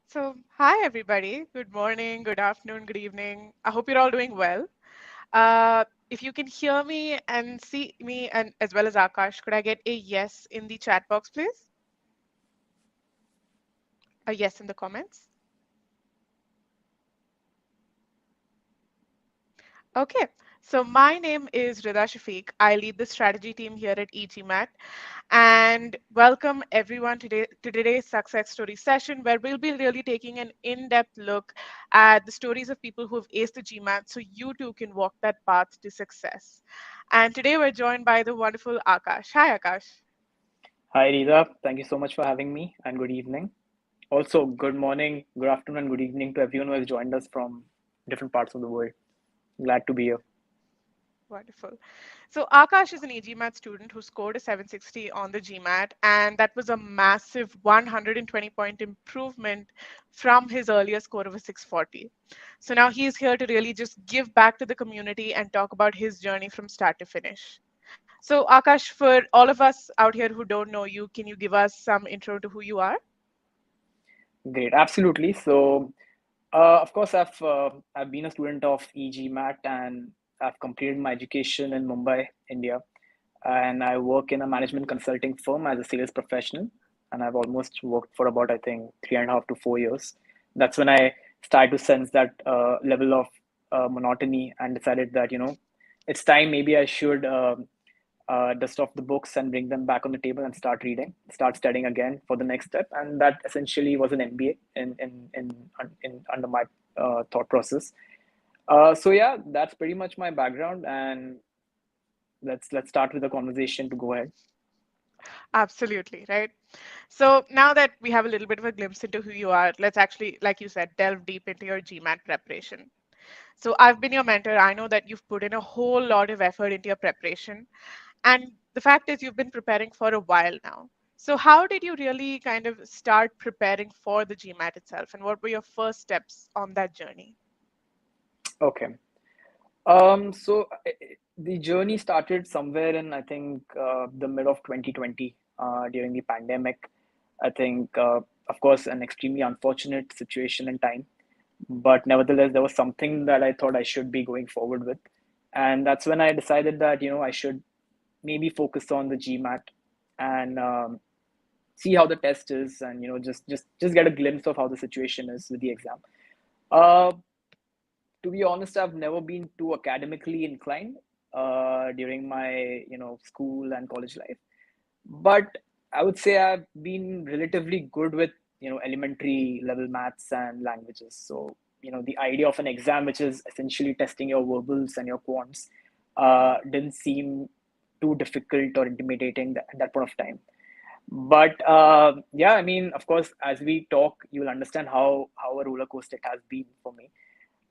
So, hi everybody. Good morning, good afternoon, good evening. I hope you're all doing well. If you can hear me and see me, and as well as Akash, could I get a yes in the chat box, please? A yes in the comments. Okay. So my name is Rida Shafiq. I lead the strategy team here at GMAT. And welcome everyone today to today's success story session, where we'll be really taking an in-depth look at the stories of people who have aced the GMAT so you too can walk that path to success. And today we're joined by the wonderful Akash. Hi, Akash. Hi, Rita. Thank you so much for having me, and good evening. Also, good morning, good afternoon, and good evening to everyone who has joined us from different parts of the world. Glad to be here. Wonderful. So Akash is an GMAT student who scored a 760 on the GMAT, and that was a massive 120-point improvement from his earlier score of a 640. So now he's here to really just give back to the community and talk about his journey from start to finish. So Akash, for all of us out here who don't know you, can you give us some intro to who you are? Great, absolutely. So, of course, I've been a student of EGMAT and I've completed my education in Mumbai, India, and I work in a management consulting firm as a sales professional. And I've almost worked for about, I think, 3.5 to 4 years. That's when I started to sense that level of monotony and decided that, it's time maybe I should dust off the books and bring them back on the table and start reading, start studying again for the next step. And that essentially was an MBA in under my thought process. So yeah, that's pretty much my background, and let's start with the conversation to go ahead. Absolutely, right? So now that we have a little bit of a glimpse into who you are, let's actually, like you said, delve deep into your GMAT preparation. So I've been your mentor. I know that you've put in a whole lot of effort into your preparation. And the fact is, you've been preparing for a while now. So how did you really kind of start preparing for the GMAT itself? And what were your first steps on that journey? Okay. So the journey started somewhere in, I think, the mid of 2020, during the pandemic. I think, of course, an extremely unfortunate situation and time, but nevertheless, there was something that I thought I should be going forward with, and that's when I decided that I should maybe focus on the GMAT and see how the test is, and just get a glimpse of how the situation is with the exam. Uh, to be honest, I've never been too academically inclined during my school and college life, but I would say I've been relatively good with elementary level maths and languages. So the idea of an exam, which is essentially testing your verbals and your quants, didn't seem too difficult or intimidating at that point of time. But yeah, I mean, of course, as we talk, you'll understand how a roller coaster it has been for me.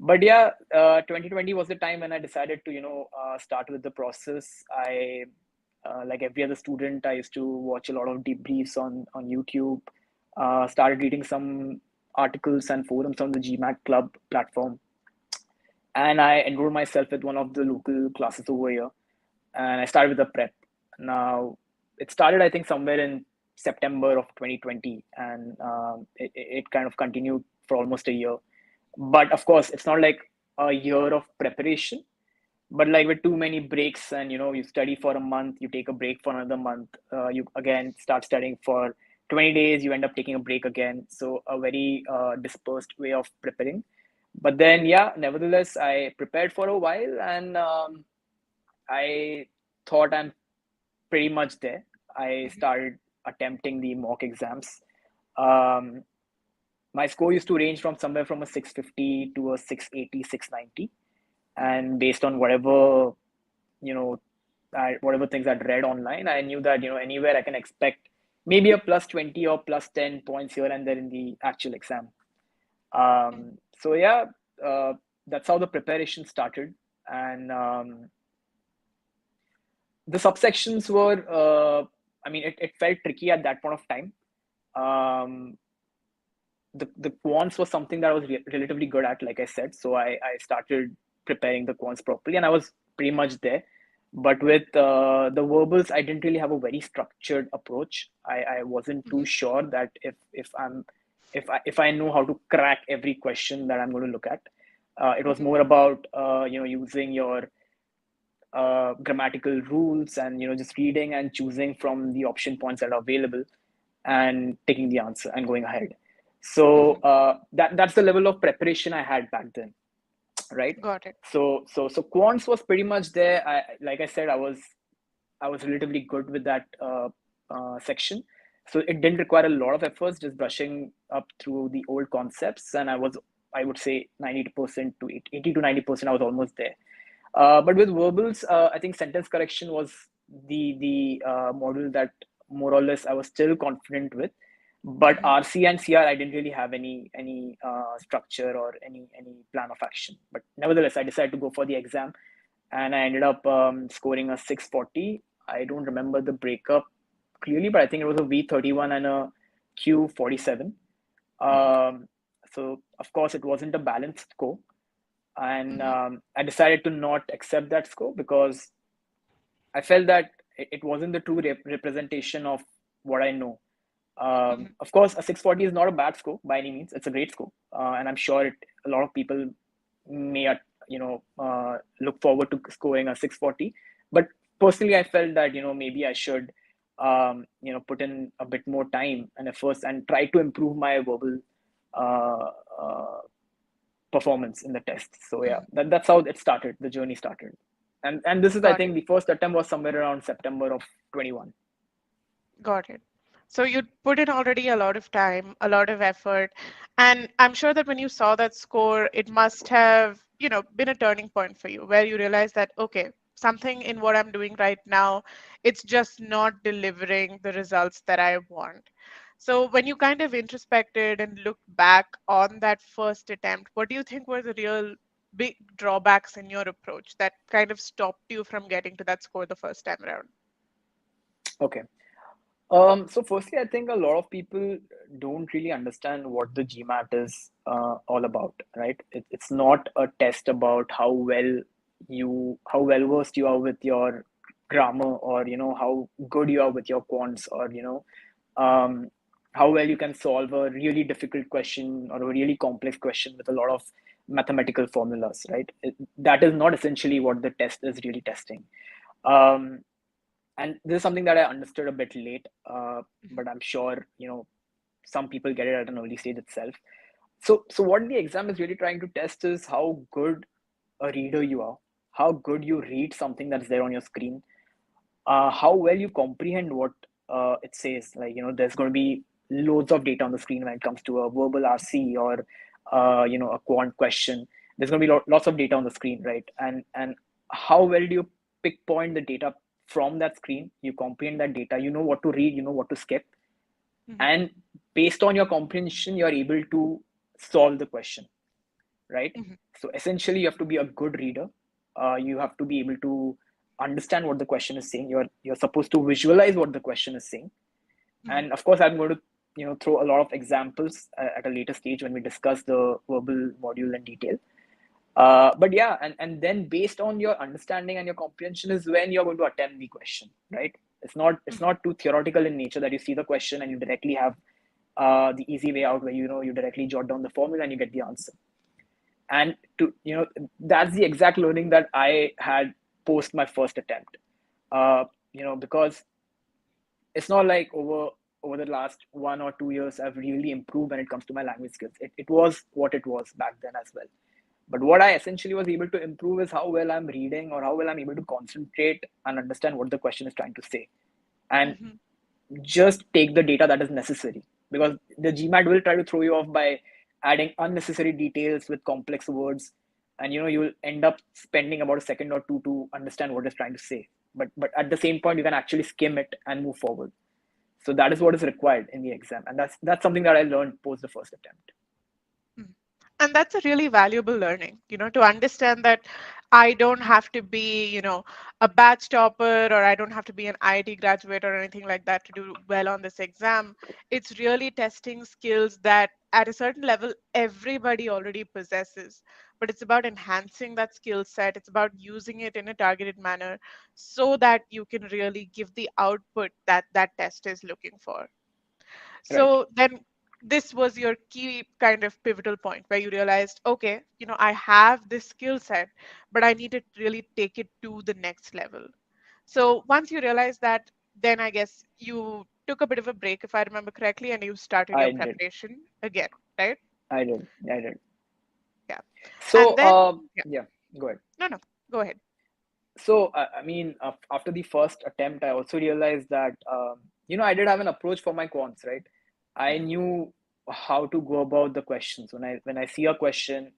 But yeah, 2020 was the time when I decided to start with the process. I like every other student, I used to watch a lot of debriefs on YouTube. Started reading some articles and forums on the GMAT Club platform, and I enrolled myself with one of the local classes over here, and I started with the prep. Now, it started, I think, somewhere in September of 2020, and it kind of continued for almost a year. But of course, it's not like a year of preparation, but like with too many breaks, and you study for a month, you take a break for another month, you again start studying for 20 days, you end up taking a break again. So a very dispersed way of preparing. But then, yeah, nevertheless, I prepared for a while, and I thought I'm pretty much there. I Mhm. started attempting the mock exams. Um, my score used to range from somewhere from a 650 to a 680, 690. Mhm. And based on whatever, you know, whatever things I'd read online, I knew that, anywhere I can expect maybe a plus 20 or plus 10 points here and there in the actual exam. So, yeah, uh, that's how the preparation started. And the subsections were, I mean, it felt tricky at that point of time. Um, the quants was something that I was relatively good at, like I said. So I started preparing the quants properly, and I was pretty much there. But with the verbals, I didn't really have a very structured approach. I wasn't too Hmm. sure that if I know how to crack every question that I'm going to look at. It was Hmm. more about using your grammatical rules, and just reading and choosing from the option points that are available and taking the answer and going ahead. So Hmm. that's the level of preparation I had back then, right? Got it. So quants was pretty much there. Like I said, I was relatively good with that section. So it didn't require a lot of efforts, just brushing up through the old concepts, and I would say 90% to 80 to 90%, I was almost there. But with verbals, I think sentence correction was the model that more or less I was still confident with. But Hmm. RC and CR, I didn't really have any structure or any plan of action. But nevertheless, I decided to go for the exam, and I ended up scoring a 640. I don't remember the breakup clearly, but I think it was a V31 and a Q47. Hmm. Um, so of course, it wasn't a balanced score, and Hmm. I decided to not accept that score because I felt that it wasn't the true representation of what I know. Hmm. Of course, a 640 is not a bad score by any means. It's a great score, and I'm sure a lot of people may look forward to scoring a 640. But personally, I felt that maybe I should put in a bit more time and efforts and try to improve my verbal uh, uh, performance in the test. So yeah, Hmm. that's how it started. The journey started, and this is, I Got it. think, the first attempt was somewhere around September of 21. Got it. So you put in already a lot of time, a lot of effort, and I'm sure that when you saw that score, it must have, been a turning point for you where you realized that, okay, something in what I'm doing right now, it's just not delivering the results that I want. So when you kind of introspected and looked back on that first attempt, what do you think were the real big drawbacks in your approach that kind of stopped you from getting to that score the first time around? Okay. So firstly, I think a lot of people don't really understand what the GMAT is all about, right? It's not a test about how well versed you are with your grammar, or how good you are with your quants, or um, how well you can solve a really difficult question or a really complex question with a lot of mathematical formulas, right? That is not essentially what the test is really testing. Um, and this is something that I understood a bit late, but I'm sure some people get it at an early stage itself. So what the exam is really trying to test is how good a reader you are, how good you read something that's there on your screen, how well you comprehend what it says. Like, there's going to be loads of data on the screen when it comes to a verbal RC or a quant question. There's going to be lots of data on the screen, right? And how well do you pinpoint the data from that screen? You comprehend that data. You know what to read. You know what to skip, Hmm. and based on your comprehension, you're able to solve the question, right? Hmm. So essentially, you have to be a good reader. You have to be able to understand what the question is saying. You're supposed to visualize what the question is saying. Hmm. And of course, I'm going to throw a lot of examples at a later stage when we discuss the verbal module in detail. But yeah, and then based on your understanding and your comprehension is when you're going to attempt the question, right? It's Hmm. not too theoretical in nature that you see the question and you directly have the easy way out where you directly jot down the formula and you get the answer. And that's the exact learning that I had post my first attempt. Because it's not like over the last 1 or 2 years I've really improved when it comes to my language skills. It was what it was back then as well. But what I essentially was able to improve is how well I'm reading, or how well I'm able to concentrate and understand what the question is trying to say, and Hmm. just take the data that is necessary. Because the GMAT will try to throw you off by adding unnecessary details with complex words, and you'll end up spending about a second or two to understand what it's trying to say. But at the same point, you can actually skim it and move forward. So that is what is required in the exam, and that's something that I learned post the first attempt. Mhm. And that's a really valuable learning, to understand that I don't have to be, a batch topper, or I don't have to be an IIT graduate or anything like that to do well on this exam. It's really testing skills that at a certain level everybody already possesses. but it's about enhancing that skill set. It's about using it in a targeted manner so that you can really give the output that that test is looking for. Right. So then this was your key kind of pivotal point where you realized, okay, I have this skill set, but I need to really take it to the next level. So once you realized that, then I guess you took a bit of a break, if I remember correctly, and you started your I did. preparation again, right? I did. I did. Yeah. So, And then, yeah, yeah, go ahead. no, no, go ahead. So, I mean, after the first attempt, I also realized that, I did have an approach for my quants, right? I Mhm, knew how to go about the questions. When I see a question,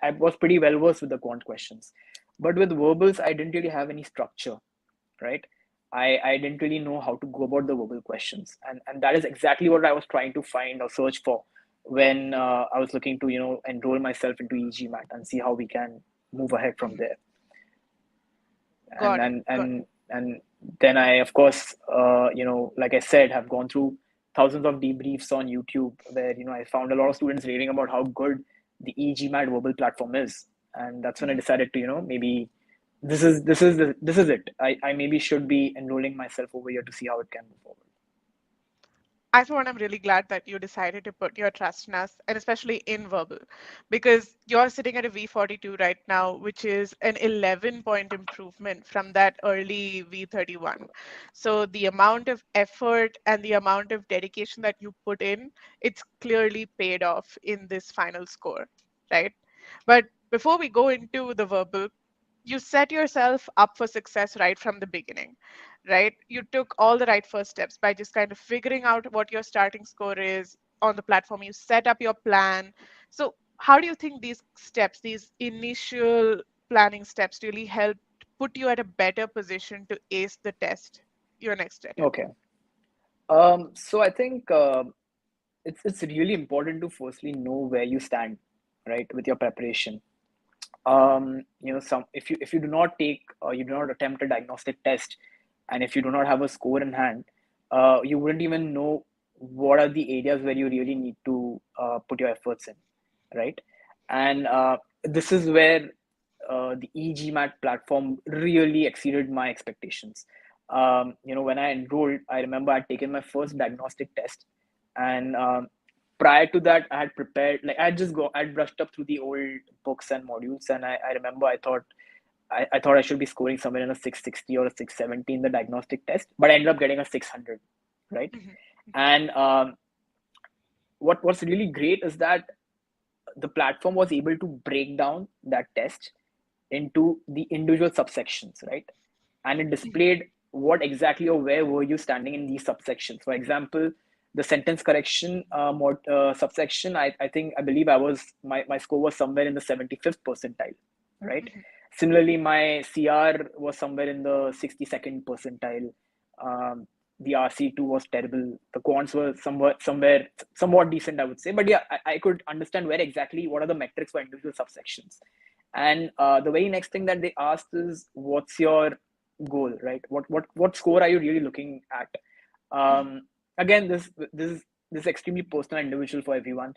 I was pretty well versed with the quant questions. But with verbals, I didn't really have any structure, right? I didn't really know how to go about the verbal questions. And that is exactly what I was trying to find or search for when I was looking to, enroll myself into EGMAT and see how we can move ahead from mhm. there. and Got it. and Got it. and and then I, of course, like I said, have gone through thousands of debriefs on YouTube where I found a lot of students raving about how good the EGMAT verbal platform is, and that's when I Mhm. decided to, maybe this is it. I maybe should be enrolling myself over here to see how it can move forward. I, for one, am really glad that you decided to put your trust in us, and especially in verbal, because you're sitting at a V42 right now, which is an 11-point improvement from that early V31. So the amount of effort and the amount of dedication that you put in, it's clearly paid off in this final score, right? But before we go into the verbal, you set yourself up for success right from the beginning, right? You took all the right first steps by just kind of figuring out what your starting score is on the platform. You set up your plan. So, how do you think these steps, these initial planning steps, really help put you at a better position to ace the test your next attempt? Okay. So I think it's really important to firstly know where you stand, right, with your preparation. Some, if you do not take, you do not attempt a diagnostic test, and if you do not have a score in hand, you wouldn't even know what are the areas where you really need to put your efforts in, right? And this is where the EGMAT platform really exceeded my expectations. When I enrolled, I remember I'd taken my first diagnostic test, and prior to that, I had prepared, like I'd brushed up through the old books and modules, and I remember I thought I should be scoring somewhere in a 660 or a 670 in the diagnostic test, but I ended up getting a 600, right? Mhm, And what's really great is that the platform was able to break down that test into the individual subsections, right? And it mhm, displayed what exactly or where were you standing in these subsections. For example, the sentence correction subsection, I believe my score was somewhere in the 75th percentile, right? mhm, Similarly, my CR was somewhere in the 62nd percentile. Um, the RC2 was terrible. The quants were somewhat decent, I would say. But yeah, I could understand where exactly what are the metrics for individual subsections. And the very next thing that they asked is, what's your goal, right? What score are you really looking at? mhm. Again, this is extremely personal and individual for everyone.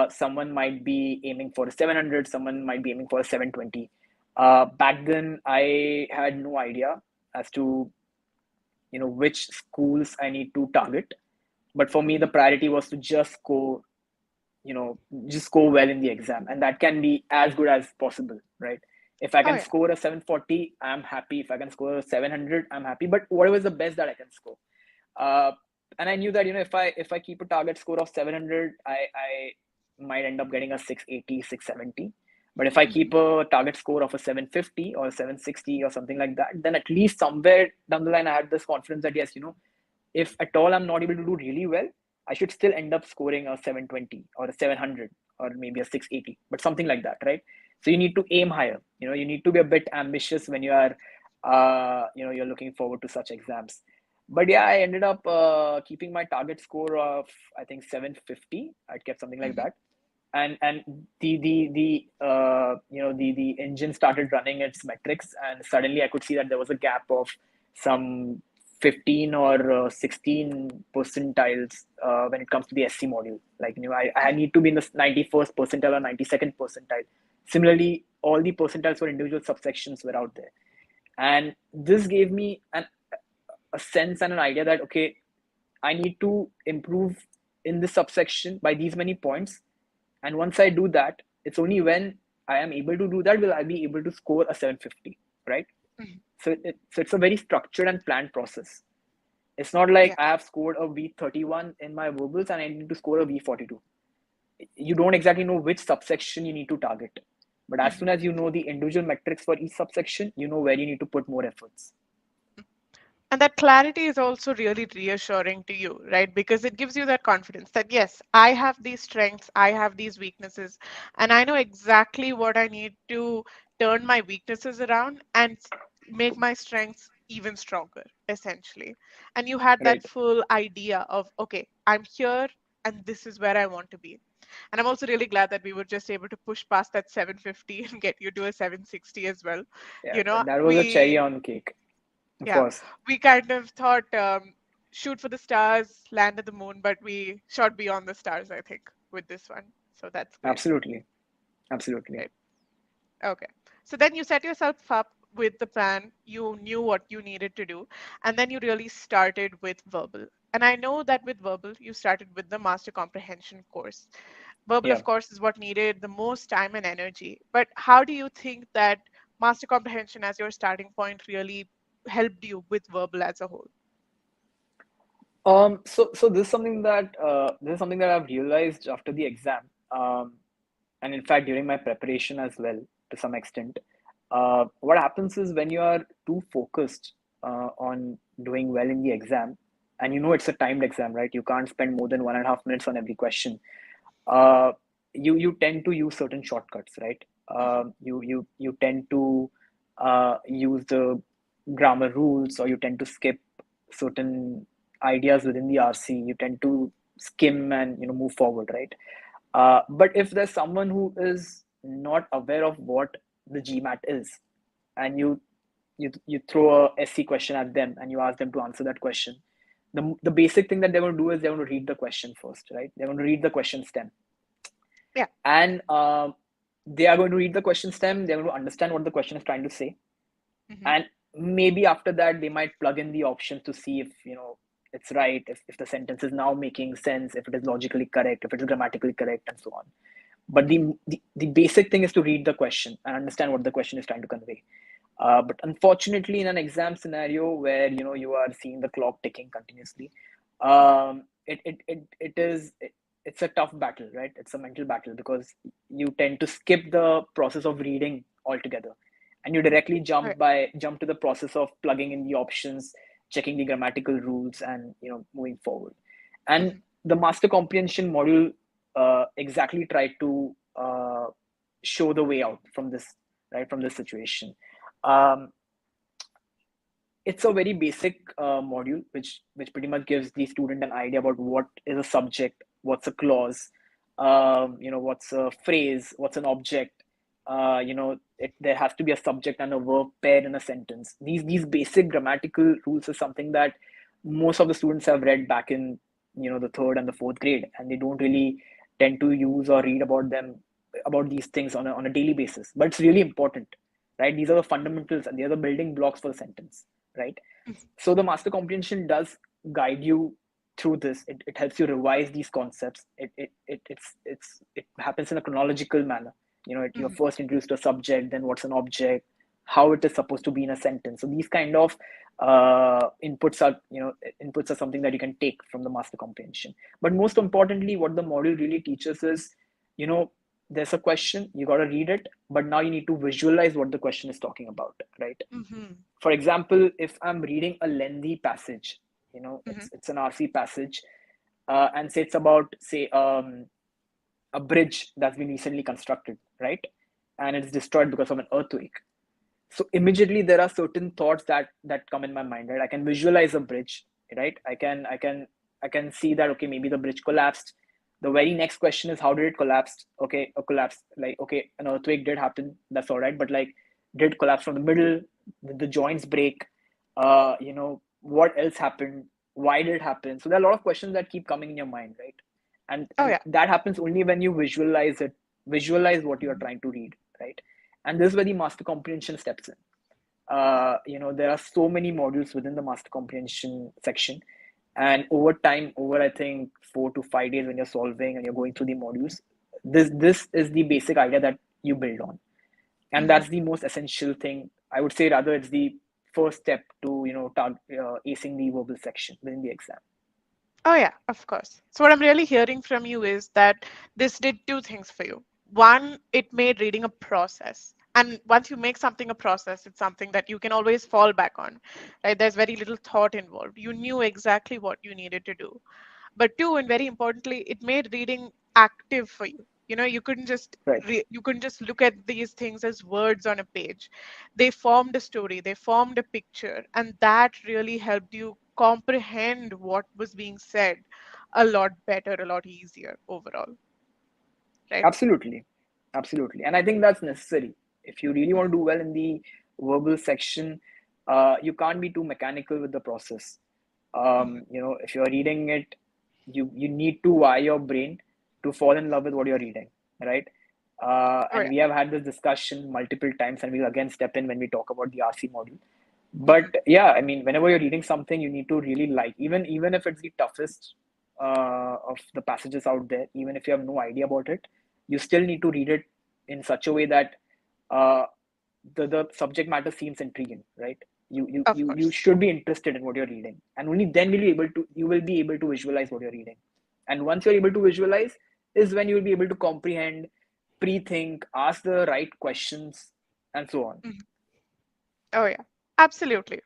Someone might be aiming for a 700, someone might be aiming for a 720. Back then, I had no idea as to which schools I need to target. But for me, the Mhm. priority was to you know just score well in the exam, and that can be as good as possible, right? If I Oh, can yeah. score a 740, I'm happy. If I can score a 700, I'm happy. But whatever is the best that I can score. uh, and I knew that if I keep a target score of 700, I might end up getting a 680, 670. But if I Mhm. keep a target score of a 750 or 760 or something like that, then at least somewhere down the line I had this confidence that yes, if at all I'm not able to do really well, I should still end up scoring a 720 or a 700 or maybe a 680, but something like that, right? So you need to aim higher. You need to be a bit ambitious when you are, you're looking forward to such exams. But yeah, I ended up keeping my target score of, I think, 750. I kept something like Mhm. that, and the engine started running its metrics, and suddenly I could see that there was a gap of some 15 or 16 percentiles when it comes to the SC module. Like, I need to be in the 91st percentile or 92nd percentile. Similarly, all the percentiles for individual subsections were out there. And this gave me a sense and an idea that, okay, I need to improve in this subsection by these many points. And once I do that, it's only when I am able to do that will I be able to score a 750, right? Mhm. So it's a very structured and planned process. It's not like Yeah. I have scored a V31 in my verbals and I need to score a V42. You don't exactly know which subsection you need to target. But as soon Mhm. as you know the individual metrics for each subsection, you know where you need to put more efforts. And that clarity is also really reassuring to you, right? Because it gives you that confidence that, yes, I have these strengths, I have these weaknesses, and I know exactly what I need to turn my weaknesses around and make my strengths even stronger, essentially. And you had that Right. full idea of, okay, I'm here and this is where I want to be. And I'm also really glad that we were just able to push past that 750 and get you to a 760 as well. Yeah. You know, That was a cherry we on cake, of yeah, course. we kind of thought shoot for the stars, land at the moon, but we shot beyond the stars, I think, with this one. So that's great. Absolutely. Absolutely. Right. Okay. So then you set yourself up with the plan, you knew what you needed to do, and then you really started with verbal. And I know that with verbal, you started with the master comprehension course. Verbal, Yeah. of course, is what needed the most time and energy. But how do you think that master comprehension as your starting point really helped you with verbal as a whole? So this is something that I've realized after the exam, and in fact during my preparation as well to some extent. What happens is when you are too focused on doing well in the exam, and you know it's a timed exam, right? You can't spend more than 1.5 minutes on every question. Uh, you tend to use certain shortcuts, right? Mhm. You tend to use the grammar rules, or you tend to skip certain ideas within the RC. You tend to skim and move forward, right? But if there's someone who is not aware of what the GMAT is, and you throw a SC question at them and you ask them to answer that question, the basic thing that they're going to do is they're going to read the question first, right? They're going to read the question stem, Yeah. and they are going to read the question stem. They're going to understand what the question is trying to say, Hmm. and maybe after that they might plug in the options to see if it's right, if the sentence is now making sense, if it is logically correct, if it is grammatically correct, and so on. But Hmm. the basic thing is to read the question and understand what the question is trying to convey. But unfortunately, in an exam scenario where you are seeing the clock ticking continuously, it's a tough battle, right? It's a mental battle because you tend to skip the process of reading altogether, and you directly Right. jump to the process of plugging in the options, checking the grammatical rules, and moving forward. And Hmm. the master comprehension module exactly tried to show the way out from this, right, from this situation. um, it's a very basic module which pretty much gives the student an idea about what is a subject, what's a clause, what's a phrase, what's an object. There has to be a subject and a verb paired in a sentence. These basic grammatical rules is something that most of the students have read back in the third and the fourth grade, and they don't really tend to use or read about these things on a daily basis. But it's really important, right? These are the fundamentals and they are the building blocks for the sentence, right? So the master comprehension does guide you through this. It helps you revise these concepts. It happens in a chronological manner. You're Hmm. first introduced to a subject, then what's an object, how it is supposed to be in a sentence. So these kind of inputs are something that you can take from the master comprehension. But most importantly, what the module really teaches is, you know there's a question, you got to read it, but now you need to visualize what the question is talking about, right? Hmm. For example, if I'm reading a lengthy passage, Hmm. it's an RC passage, and say it's about, say, a bridge that's been recently constructed, right? And it's destroyed because of an earthquake. So immediately there are certain thoughts that come in my mind, right? I can visualize a bridge, right? I can see that, okay, maybe the bridge collapsed. The very next question is, how did it collapse? Okay, a collapse, like, okay, an earthquake did happen, that's all right, but like, did it collapse from the middle? Did the joints break? what else happened, why did it happen. So there are a lot of questions that keep coming in your mind, right? Oh And yeah. that happens only when you visualize it, visualize what you are trying to read, right? And this is where the master comprehension steps in. There are so many modules within the master comprehension section, and over time, over I think 4 to 5 days, when you're solving and you're going through the modules, this is the basic idea that you build on, and Mhm. that's the most essential thing, I would say. Rather, it's the first step to acing the verbal section within the exam. Oh, yeah, of course. So, what I'm really hearing from you is that this did two things for you. One, it made reading a process. And once you make something a process, it's something that you can always fall back on, right? There's very little thought involved. You knew exactly what you needed to do. But two, and very importantly, it made reading active for you. You couldn't just Right. you couldn't just look at these things as words on a page. They formed a story, they formed a picture, and that really helped you comprehend what was being said a lot better, a lot easier overall, right? Absolutely. Absolutely. And I think that's necessary. If you really want to do well in the verbal section, you can't be too mechanical with the process. Mhm. If you're reading it, you need to wire your brain to fall in love with what you're reading, right? Oh And yeah. we have had this discussion multiple times, and we'll again step in when we talk about the RC module. But Mhm. yeah, I mean, whenever you're reading something, you need to really like, even if it's the toughest of the passages out there, even if you have no idea about it, you still need to read it in such a way that uh, the subject matter seems intriguing, right? Of You course. should be interested in what you're reading, and only then you will be able to visualize what you're reading. And once you're able to visualize, is when you will be able to comprehend, pre-think, ask the right questions, and so on. Mhm. Oh, yeah, absolutely.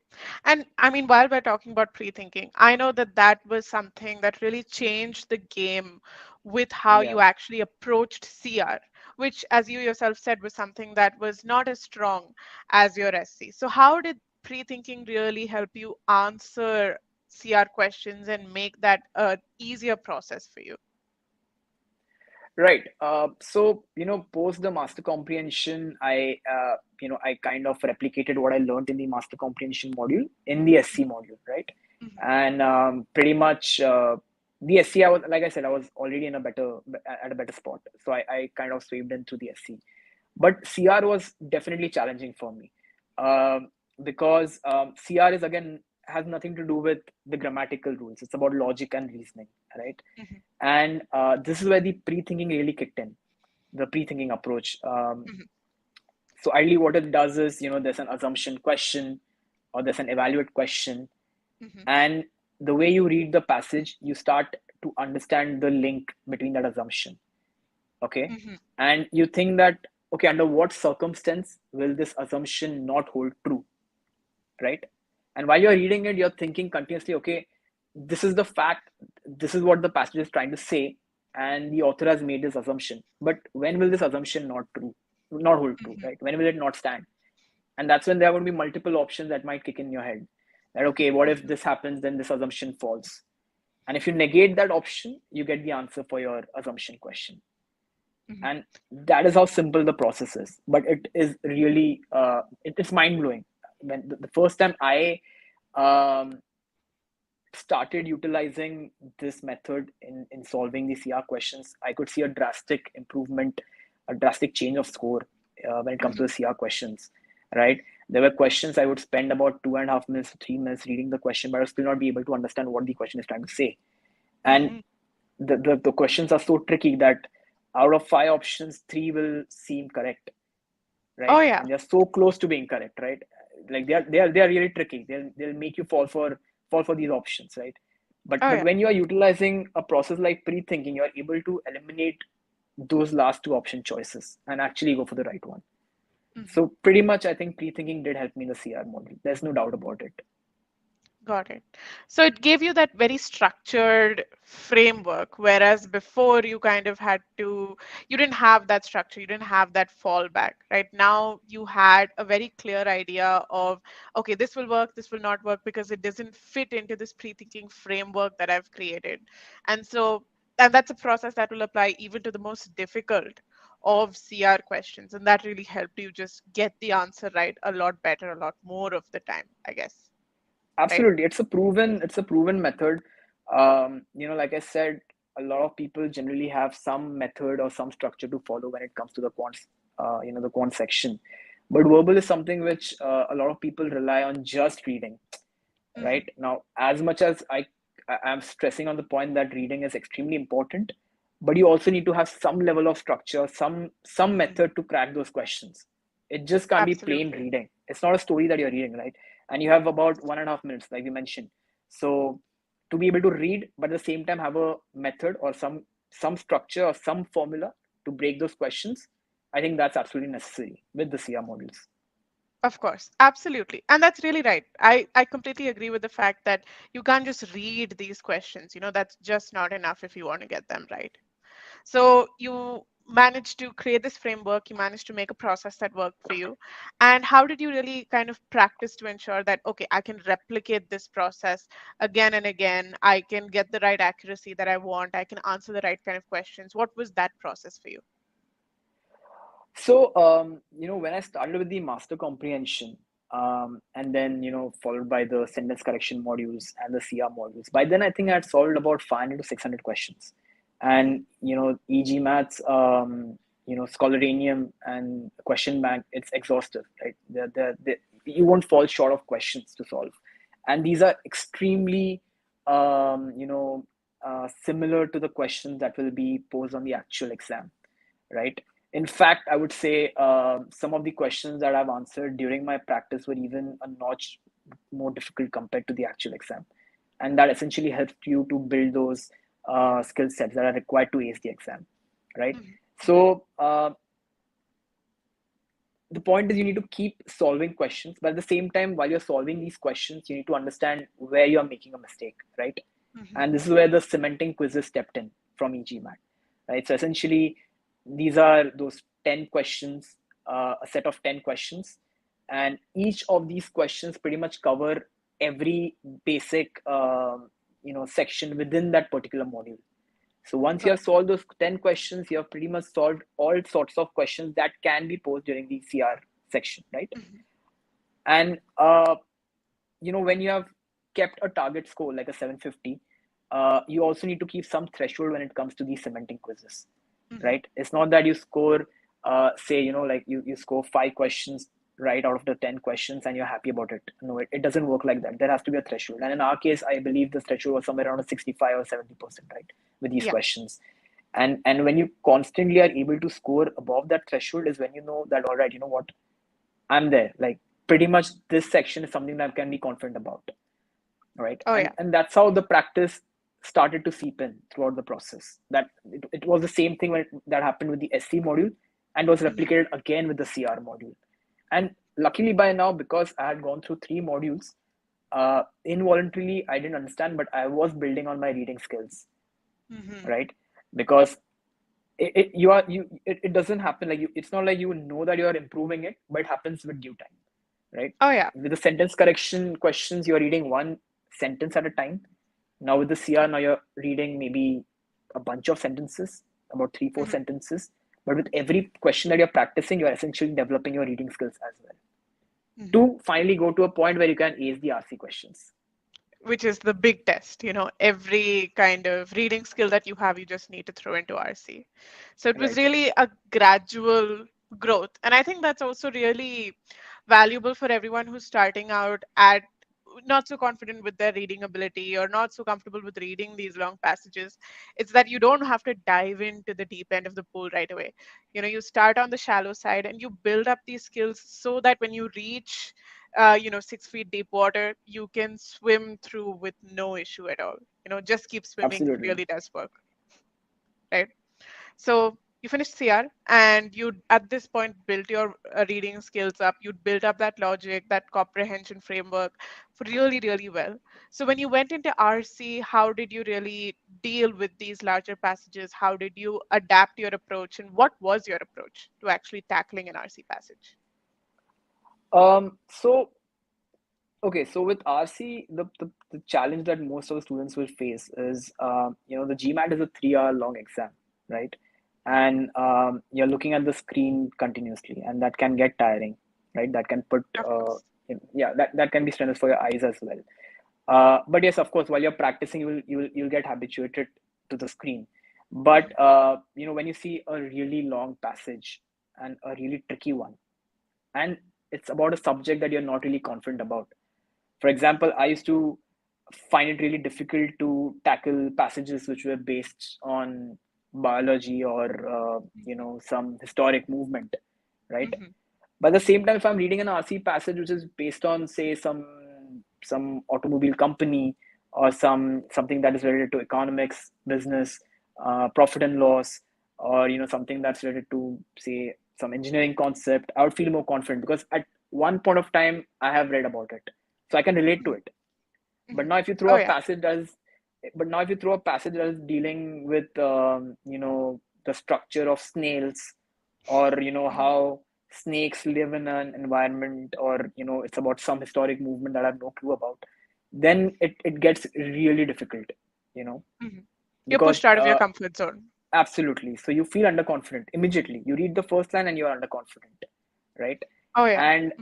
And I mean, while we're talking about pre-thinking, I know that that was something that really changed the game with how Yeah. you actually approached CR, which, as you yourself said, was something that was not as strong as your SC. So, how did pre-thinking really help you answer CR questions and make that a easier process for you? Right. Post the master comprehension, I kind of replicated what I learned in the master comprehension module in the SC module, right? Mhm. And pretty much the SC, like I said, I was already at a better spot, so I kind of swept into the SC. But CR was definitely challenging for me, um, because CR is again has nothing to do with the grammatical rules. It's about logic and reasoning, right? Mhm. And this is where the pre-thinking really kicked in, the pre-thinking approach. Mhm. So ideally what it does is, there's an assumption question or there's an evaluate question, Mhm. and the way you read the passage, you start to understand the link between that assumption. Okay. Mhm. And you think that, okay, under what circumstance will this assumption not hold true, right? And while you're reading it, you're thinking continuously, okay, this is the fact, this is what the passage is trying to say, and the author has made this assumption. But when will this assumption not hold true, Mhm. right? When will it not stand? And that's when there are going to be multiple options that might kick in your head. That, okay, what if Mhm. this happens, then this assumption falls. And if you negate that option, you get the answer for your assumption question. Mhm. And that is how simple the process is, but it is really it's mind blowing. When the first time I um, started utilizing this method in solving the CR questions, I could see a drastic improvement, a drastic change of score when it comes to Mhm. the CR questions, right? There were questions I would spend about 2.5 minutes to 3 minutes reading the question, but I would still not be able to understand what the question is trying to say. And Mhm. the questions are so tricky that out of five options, three will seem correct, Oh right? yeah. And they're so close to being correct, right? Like they are really tricky. They'll make you fall for these options, right? But Oh but yeah. when you are utilizing a process like pre-thinking, you are able to eliminate those last two option choices and actually go for the right one. Mhm. So pretty much, I think pre-thinking did help me in the CR model. There's no doubt about it. Got it. So it gave you that very structured framework, whereas before you kind of you didn't have that structure, you didn't have that fallback, right? Now you had a very clear idea of, okay, this will work, this will not work because it doesn't fit into this pre-thinking framework that I've created. And so, and that's a process that will apply even to the most difficult of CR questions. And that really helped you just get the answer right a lot better, a lot more of the time, I guess. right? Absolutely, it's a proven method. Like I said, a lot of people generally have some method or some structure to follow when it comes to the quants, the quant section. But verbal is something which a lot of people rely on just reading. Hmm. Right now, as much as I'm stressing on the point that reading is extremely important, but you also need to have some level of structure, some Hmm. method to crack those questions. It just can't be plain Absolutely. reading. It's not a story that you're reading, right? And you have about 1.5 minutes, like we mentioned. So to be able to read but at the same time have a method or some structure or some formula to break those questions, I think that's absolutely necessary with the CR modules. Of course, absolutely. And that's really right. I completely agree with the fact that you can't just read these questions. That's just not enough if you want to get them right. So you managed to create this framework, you managed to make a process that worked for you. And how did you really kind of practice to ensure that, okay, I can replicate this process again and again? I can get the right accuracy that I want. I can answer the right kind of questions. What was that process for you? So, when I started with the master comprehension, and then, followed by the sentence correction modules and the CR modules, by then I think I had solved about 500 to 600 questions. And, EG Maths, Scholaranium and Question Bank, it's exhaustive, right? You won't fall short of questions to solve. And these are extremely, similar to the questions that will be posed on the actual exam, right? In fact, I would say some of the questions that I've answered during my practice were even a notch more difficult compared to the actual exam. And that essentially helps you to build those skill sets that are required to ace the exam, right? Mhm. Mhm. So the point is you need to keep solving questions, but at the same time, while you're solving these questions, you need to understand where you're making a mistake, right? Mhm. And this is where the cementing quizzes stepped in from EGMAT, right? So essentially, these are those 10 questions, a set of 10 questions, and each of these questions pretty much cover every basic, section within that particular module. So once you Got have solved those 10 questions, you have pretty much solved all sorts of questions that can be posed during the CR section, right? it. Mhm. And when you have kept a target score like a 750, you also need to keep some threshold when it comes to these cementing quizzes, Mhm. right? It's not that you score, say, like you score 5 questions right out of the 10 questions and you're happy about it. No, it doesn't work like that. There has to be a threshold. And in our case, I believe the threshold was somewhere around a 65 or 70%, right? With these Yeah. questions. And when you constantly are able to score above that threshold is when you know that, all right, you know what, I'm there. Like pretty much this section is something that I can be confident about, right? Oh, and yeah. and that's how the practice started to seep in throughout the process. That it was the same thing that happened with the SC module and was Mhm. replicated again with the CR module. And luckily by now, because I had gone through 3 modules, involuntarily I didn't understand, but I was building on my reading skills, Mhm. right? Because it doesn't happen like you, it's not like you know that you are improving it, but it happens with due time, right? Oh, yeah. With the sentence correction questions, you're reading one sentence at a time. Now with the CR, now you're reading maybe a bunch of sentences, about three, four Mhm. sentences. But with every question that you're practicing, you're essentially developing your reading skills as well. Mhm. To finally go to a point where you can ace the RC questions. Which is the big test. Every kind of reading skill that you have, you just need to throw into RC. So it was Right. really a gradual growth. And I think that's also really valuable for everyone who's starting out at not so confident with their reading ability or not so comfortable with reading these long passages. It's that you don't have to dive into the deep end of the pool right away. You start on the shallow side and you build up these skills so that when you reach 6 feet deep water, you can swim through with no issue at all. Just keep swimming Absolutely. really does work, right? So you finished CR and you, at this point, built your reading skills up. You built up that logic, that comprehension framework for really, really well. So when you went into RC, how did you really deal with these larger passages? How did you adapt your approach? And what was your approach to actually tackling an RC passage? So okay, so with RC, the challenge that most of the students will face is, the GMAT is a 3 hour long exam, right? And you're looking at the screen continuously, and that can get tiring, right? That can put Of course. yeah, that can be strenuous for your eyes as well. But yes, of course, while you're practicing, you'll get habituated to the screen. But when you see a really long passage and a really tricky one, and it's about a subject that you're not really confident about. For example, I used to find it really difficult to tackle passages which were based on biology or some historic movement, right? Mm-hmm. But at the same time, if I'm reading an RC passage which is based on, say, some automobile company or something that is related to economics, business, profit and loss, or something that's related to, say, some engineering concept, I would feel more confident because at one point of time I have read about it, so I can relate to it. But Mm-hmm. now if you throw Oh a yeah. passage that is, but now if you throw a passage that is dealing with the structure of snails, or Mm-hmm. how snakes live in an environment, or it's about some historic movement that I have no clue about, then it gets really difficult, you know, Mm-hmm. You're because pushed out of your comfort zone. absolutely. So you feel underconfident immediately. You read the first line and you're underconfident, right? Oh yeah. And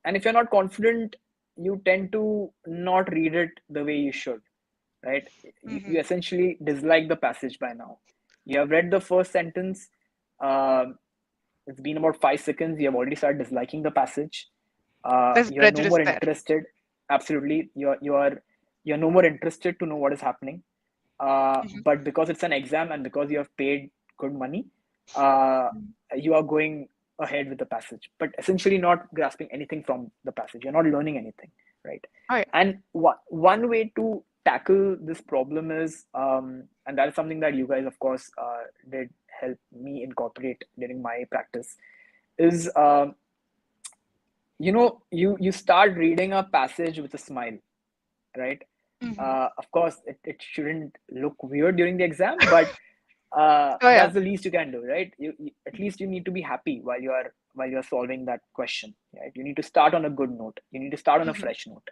and if you're not confident, you tend to not read it the way you should, right? You Mm-hmm. essentially dislike the passage by now. You have read the first sentence. Um it's been about 5 seconds. You have already started disliking the passage. There's You're no prejudice more there. interested. Absolutely, you're no more interested to know what is happening. Mm-hmm. But because it's an exam and because you have paid good money, uh, you are going ahead with the passage, but essentially not grasping anything from the passage. You're not learning anything, right? Oh yeah. And one way to tackle this problem is, and that is something that you guys, of course, did help me incorporate during my practice, is you start reading a passage with a smile, right? Mm-hmm. Of course, it shouldn't look weird during the exam, but Oh yeah. that's the least you can do, right? At least you need to be happy while you're solving that question, right? You need to start on a good note. You need to start on a Mm-hmm. fresh note.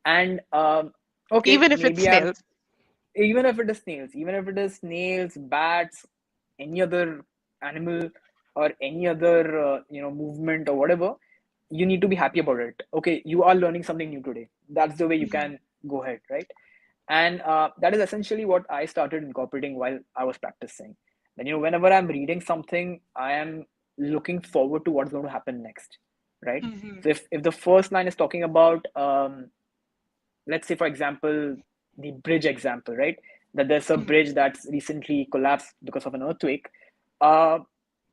And okay, Even if it's maybe I've snails. even if it is snails, even if it is snails, bats, any other animal, or any other movement or whatever, you need to be happy about it. Okay, you are learning something new today. That's the way you Mm-hmm. can go ahead, right? And that is essentially what I started incorporating while I was practicing. Then whenever I'm reading something, I am looking forward to what's going to happen next, right? Mm-hmm. So if the first line is talking about let's say, for example, the bridge example, right? That there's a Mm-hmm. bridge that's recently collapsed because of an earthquake. Uh,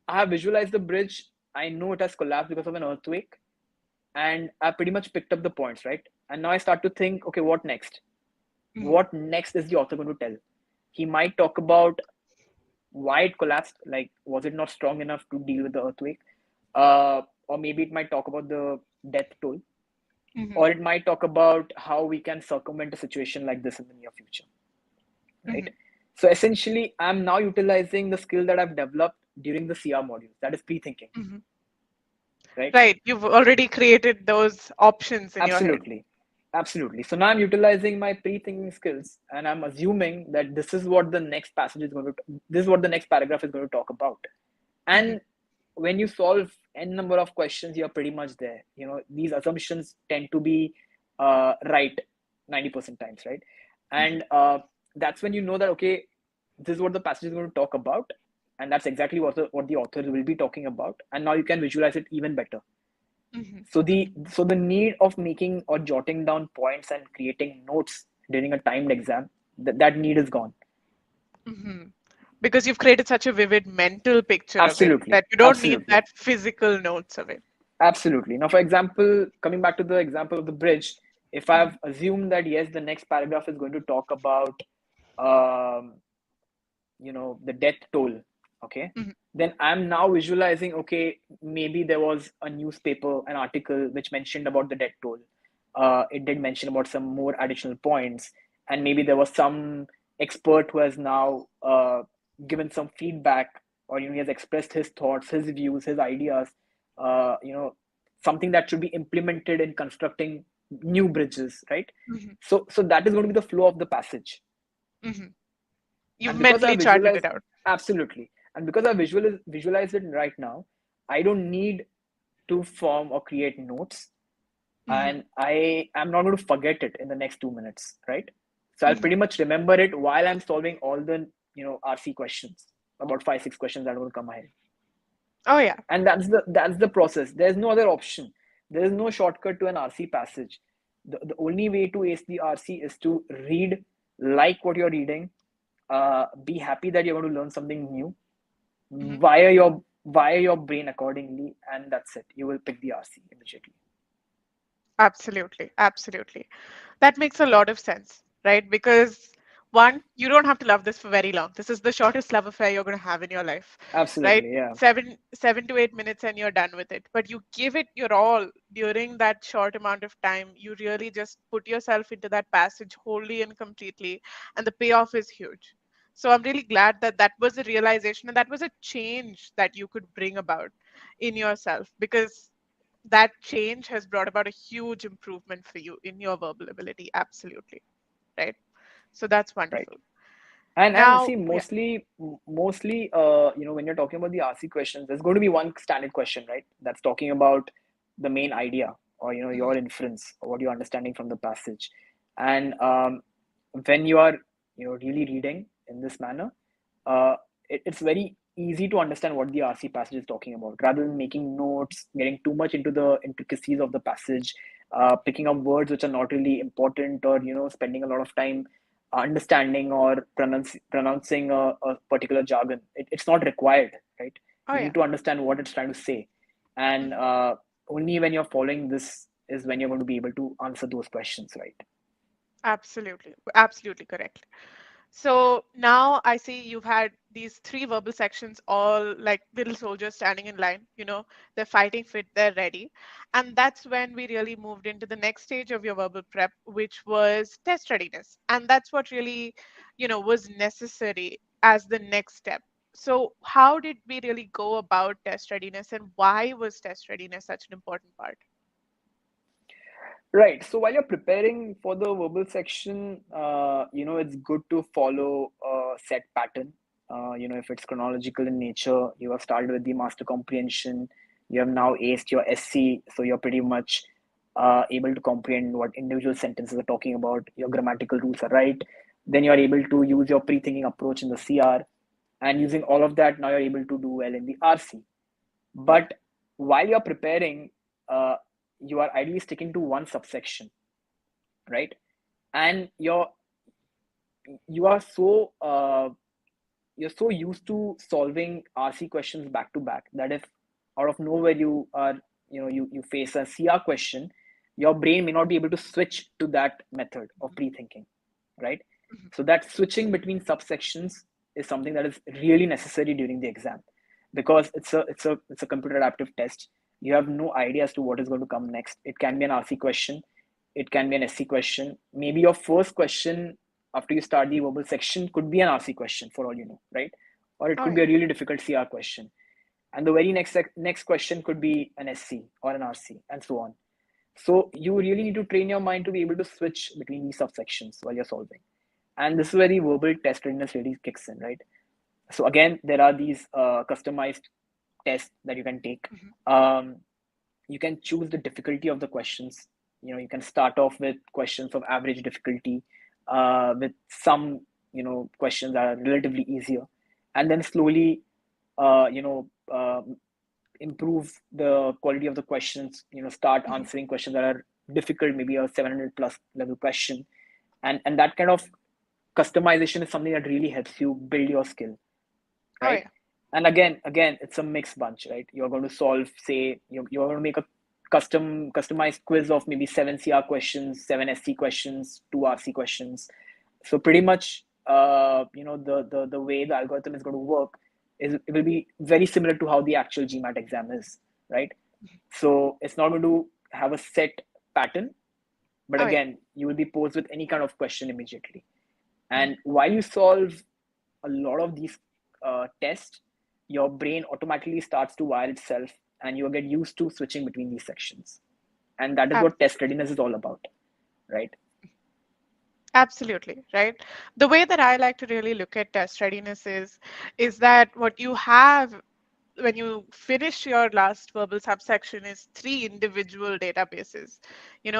I have visualized the bridge. I know it has collapsed because of an earthquake, and I pretty much picked up the points, right? And now I start to think, okay, what next? Mm-hmm. What next is the author going to tell? He might talk about why it collapsed, like was it not strong enough to deal with the earthquake? Or maybe it might talk about the death toll, Mm-hmm. or it might talk about how we can circumvent a situation like this in the near future, right? Mm-hmm. So essentially, I'm now utilizing the skill that I've developed during the CR module, that is pre-thinking, Mm-hmm. right? Right. You've already created those options in your head. Absolutely. Absolutely. So now I'm utilizing my pre-thinking skills, and I'm assuming that this is what the next passage is going to, this is what the next paragraph is going to talk about. Mm-hmm. And when you solve n number of questions, you're pretty much there. These assumptions tend to be right 90% times, right? Mm-hmm. And that's when you know that, okay, this is what the passage is going to talk about, and that's exactly what the author will be talking about. And now you can visualize it even better. Mm-hmm. So the need of making or jotting down points and creating notes during a timed exam, that need is gone. Mm-hmm. Because you've created such a vivid mental picture of it Absolutely. that you don't need Absolutely. that physical notes of it. Absolutely. Now, for example, coming back to the example of the bridge, if Mm-hmm. I've assumed that yes, the next paragraph is going to talk about, um, the death toll, okay, Mm-hmm. then I'm now visualizing, okay, maybe there was a newspaper, an article which mentioned about the death toll. It did mention about some more additional points, and maybe there was some expert who has now given some feedback, or he has expressed his thoughts, his views, his ideas, uh, you know, something that should be implemented in constructing new bridges, right? Mm-hmm. So that is going to be the flow of the passage. Mm-hmm. You've And because I mentally charted it visualize, out. absolutely, and because I visualize it right now, I don't need to form or create notes. Hmm. and I am not going to forget it in the next 2 minutes, right? So I'll Hmm. pretty much remember it while I'm solving all the RC questions, about 5 6 questions that will come ahead. Oh yeah. And that's the process. There's no other option. There is no shortcut to an RC passage. The only way to ace the RC is to read, like what you're reading, be happy that you're going to learn something new, Hmm. wire your brain accordingly, and that's it. You will pick the RC immediately. Absolutely, absolutely. That makes a lot of sense, right? Because one, you don't have to love this for very long. This is the shortest love affair you're going to have in your life, right? Absolutely, yeah. 7 to 8 minutes and you're done with it. But you give it your all during that short amount of time. You really just put yourself into that passage wholly and completely, and the payoff is huge. So I'm really glad that that was a realization and that was a change that you could bring about in yourself, because that change has brought about a huge improvement for you in your verbal ability. Absolutely. Right. So that's Right. wonderful. And Now, see, yeah. mostly, when you're talking about the RC questions, there's going to be one standard question, right? That's talking about the main idea, or Mhm. your inference, or what you're understanding from the passage. And when you are really reading in this manner, uh, it's very easy to understand what the RC passage is talking about, rather than making notes, getting too much into the intricacies of the passage, picking up words which are not really important, or spending a lot of time understanding or pronouncing a particular jargon. It's not required, right? Oh, You yeah. need to understand what it's trying to say, and Mhm. only when you're following this is when you're going to be able to answer those questions, right? Absolutely. Absolutely correct. So now I see you've had these three verbal sections, all like little soldiers standing in line. They're fighting fit, they're ready. And that's when we really moved into the next stage of your verbal prep, which was test readiness. And that's what really, was necessary as the next step. So, how did we really go about test readiness, and why was test readiness such an important part? Right. So while you're preparing for the verbal section, it's good to follow a set pattern. If it's chronological in nature, you have started with the master comprehension, you have now aced your SC, so you're pretty much able to comprehend what individual sentences are talking about, your grammatical rules are right. Then you're able to use your pre thinking approach in the CR, and using all of that, now you're able to do well in the RC. But while you're preparing, uh, you are ideally sticking to one subsection, right? And you are so used to solving RC questions back to back that if out of nowhere you face a CR question, your brain may not be able to switch to that method of pre-thinking, right? Mhm. So that switching between subsections is something that is really necessary during the exam, because it's a computer adaptive test. You have no idea as to what is going to come next. It can be an RC question, it can be an SC question. Maybe your first question after you start the verbal section could be an RC question for all you know, right? Or it Oh, could be yeah. a really difficult CR question, and the very next question could be an SC or an RC, and so on. So you really need to train your mind to be able to switch between these subsections while you're solving, and this is where the verbal test readiness really kicks in, right? So again, there are these customized tests that you can take. Mhm. Um, you can choose the difficulty of the questions. You can start off with questions of average difficulty, with some questions that are relatively easier, and then slowly uh, you know uh, improve the quality of the questions. Start Mhm. answering questions that are difficult, maybe a 700 plus level question, and that kind of customization is something that really helps you build your skill, Oh, right? yeah. And again, it's a mixed bunch, right? You're going to solve, say, you're going to make a customized quiz of maybe 7 CR questions, 7 SC questions, 2 RC questions. So pretty much, the way the algorithm is going to work is it will be very similar to how the actual GMAT exam is, right? So it's not going to have a set pattern, but Oh, yeah. again, you will be posed with any kind of question immediately. Mhm. And while you solve a lot of these tests, your brain automatically starts to wire itself, and you get used to switching between these sections. And that is what test Absolutely. readiness is all about, right? Absolutely, right? The way that I like to really look at test readiness is that what you have when you finish your last verbal subsection is three individual databases,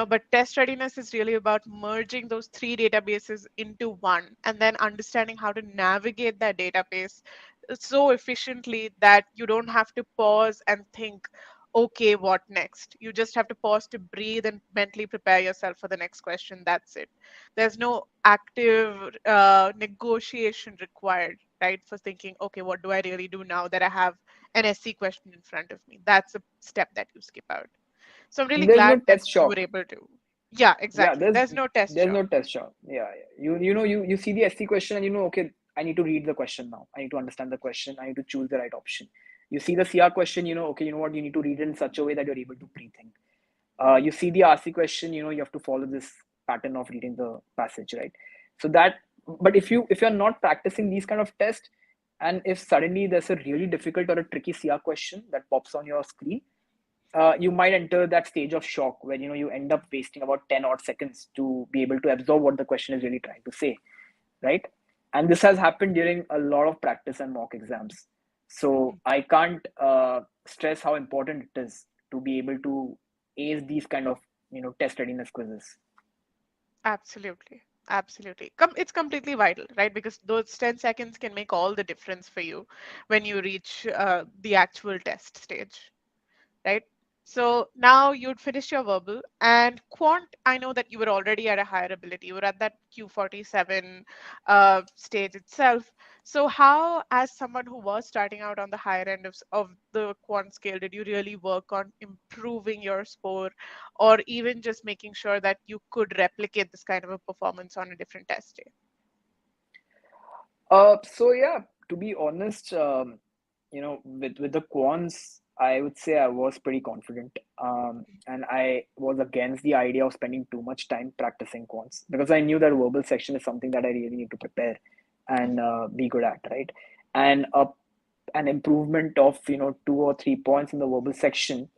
but test readiness is really about merging those three databases into one and then understanding how to navigate that database so efficiently that you don't have to pause and think, okay, what next? You just have to pause to breathe and mentally prepare yourself for the next question. That's it. There's no active negotiation required, right? For thinking, okay, what do I really do now that I have an SC question in front of me? That's a step that you skip out. So I'm really There's no glad that test you were shock. able to. Yeah, Yeah, exactly. There's no test there's shock. no test shock. Yeah, yeah. You see the SC question and okay, I need to read the question now. I need to understand the question. I need to choose the right option. You see the CR question, okay, you know what, you need to read it in such a way that you're able to pre-think. Mhm. You see the RC question, you have to follow this pattern of reading the passage, right? So that, but if you're not practicing these kind of tests, and if suddenly there's a really difficult or a tricky CR question that pops on your screen, you might enter that stage of shock where you end up wasting about 10 odd seconds to be able to absorb what the question is really trying to say, right? And this has happened during a lot of practice and mock exams. So I can't stress how important it is to be able to ace these kind of test readiness quizzes. Absolutely. Absolutely. It's completely vital, right? Because those 10 seconds can make all the difference for you when you reach the actual test stage. Right? So now you'd finished your verbal and quant. I know that you were already at a higher ability. You were at that Q47 stage itself. So how, as someone who was starting out on the higher end of the quant scale, did you really work on improving your score or even just making sure that you could replicate this kind of a performance on a different test day? So yeah, to be honest, with the quants, I would say I was pretty confident, and I was against the idea of spending too much time practicing quants because I knew that verbal section is something that I really need to prepare and be good at, right? And an improvement of 2 or 3 points in the verbal section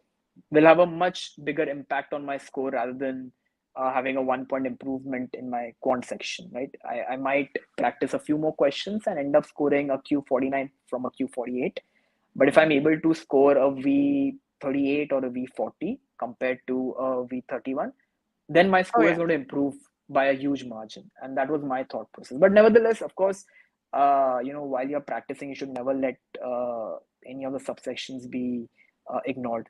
will have a much bigger impact on my score rather than having a 1 point improvement in my quant section, right? I might practice a few more questions and end up scoring a Q49 from a Q48. But if I'm Mhm. able to score a V38 or a V40 compared to a V31, then my Oh score is yeah. going to improve by a huge margin. And that was my thought process. But nevertheless, of course, while you're practicing, you should never let any of the subsections be ignored.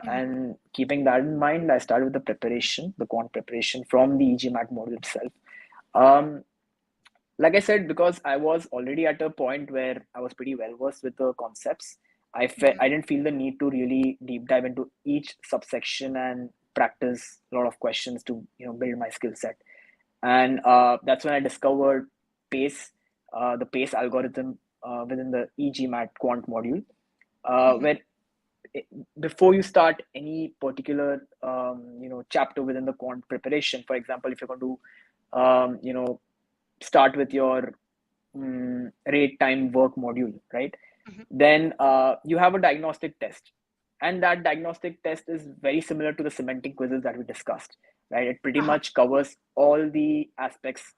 Mhm. And keeping that in mind, I started with the preparation, the quant preparation from the GMAT model itself. Um, like I said, because I was already at a point where I was pretty well versed with the concepts, Mhm. I didn't feel the need to really deep dive into each subsection and practice a lot of questions to build my skill set. And that's when I discovered PACE, the PACE algorithm within the EGMAT quant module, Mhm. where it, before you start any particular chapter within the quant preparation, for example, if you're going to start with your rate time work module, right? Mhm. Then you have a diagnostic test. And that diagnostic test is very similar to the semantic quizzes that we discussed, right? It pretty Uh-huh. much covers all the aspects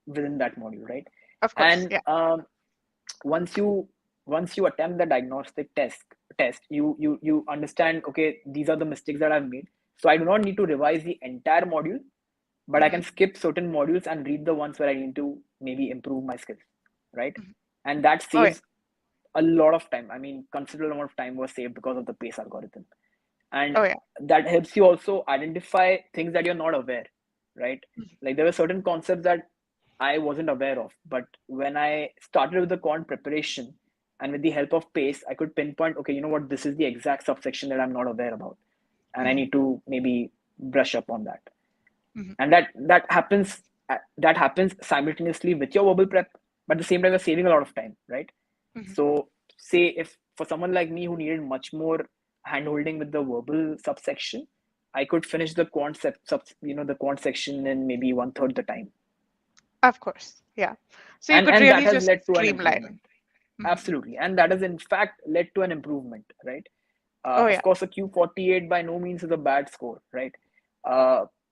within that module, right? Of course. And Yeah. once you once you attempt the diagnostic test, you understand, okay, these are the mistakes that I've made. So I do not need to revise the entire module, but I Mhm. can skip certain modules and read the ones where I need to maybe improve my skills, right? Mhm. And that Oh yeah. saves a lot of time. I mean, considerable amount of time was saved because of the pace algorithm. And Oh yeah. that helps you also identify things that you're not aware, right? Mhm. Like there were certain concepts that I wasn't aware of, but when I started with the quant preparation and with the help of pace, I could pinpoint, okay, you know what, this is the exact subsection that I'm not aware about, and I Mhm. need to maybe brush up on that. Mhm. And that happens simultaneously with your verbal prep, but at the same time you're saving a lot of time, right? Mhm. So say if for someone like me who needed much more hand holding with the verbal subsection, I could finish the the quant section in maybe one third the time. Of course. Yeah. So you and could and that really has just led to an streamline. improvement. Mhm. Absolutely. And that has in fact led to an improvement, right? Oh Of yeah. course, a Q48 by no means is a bad score, right?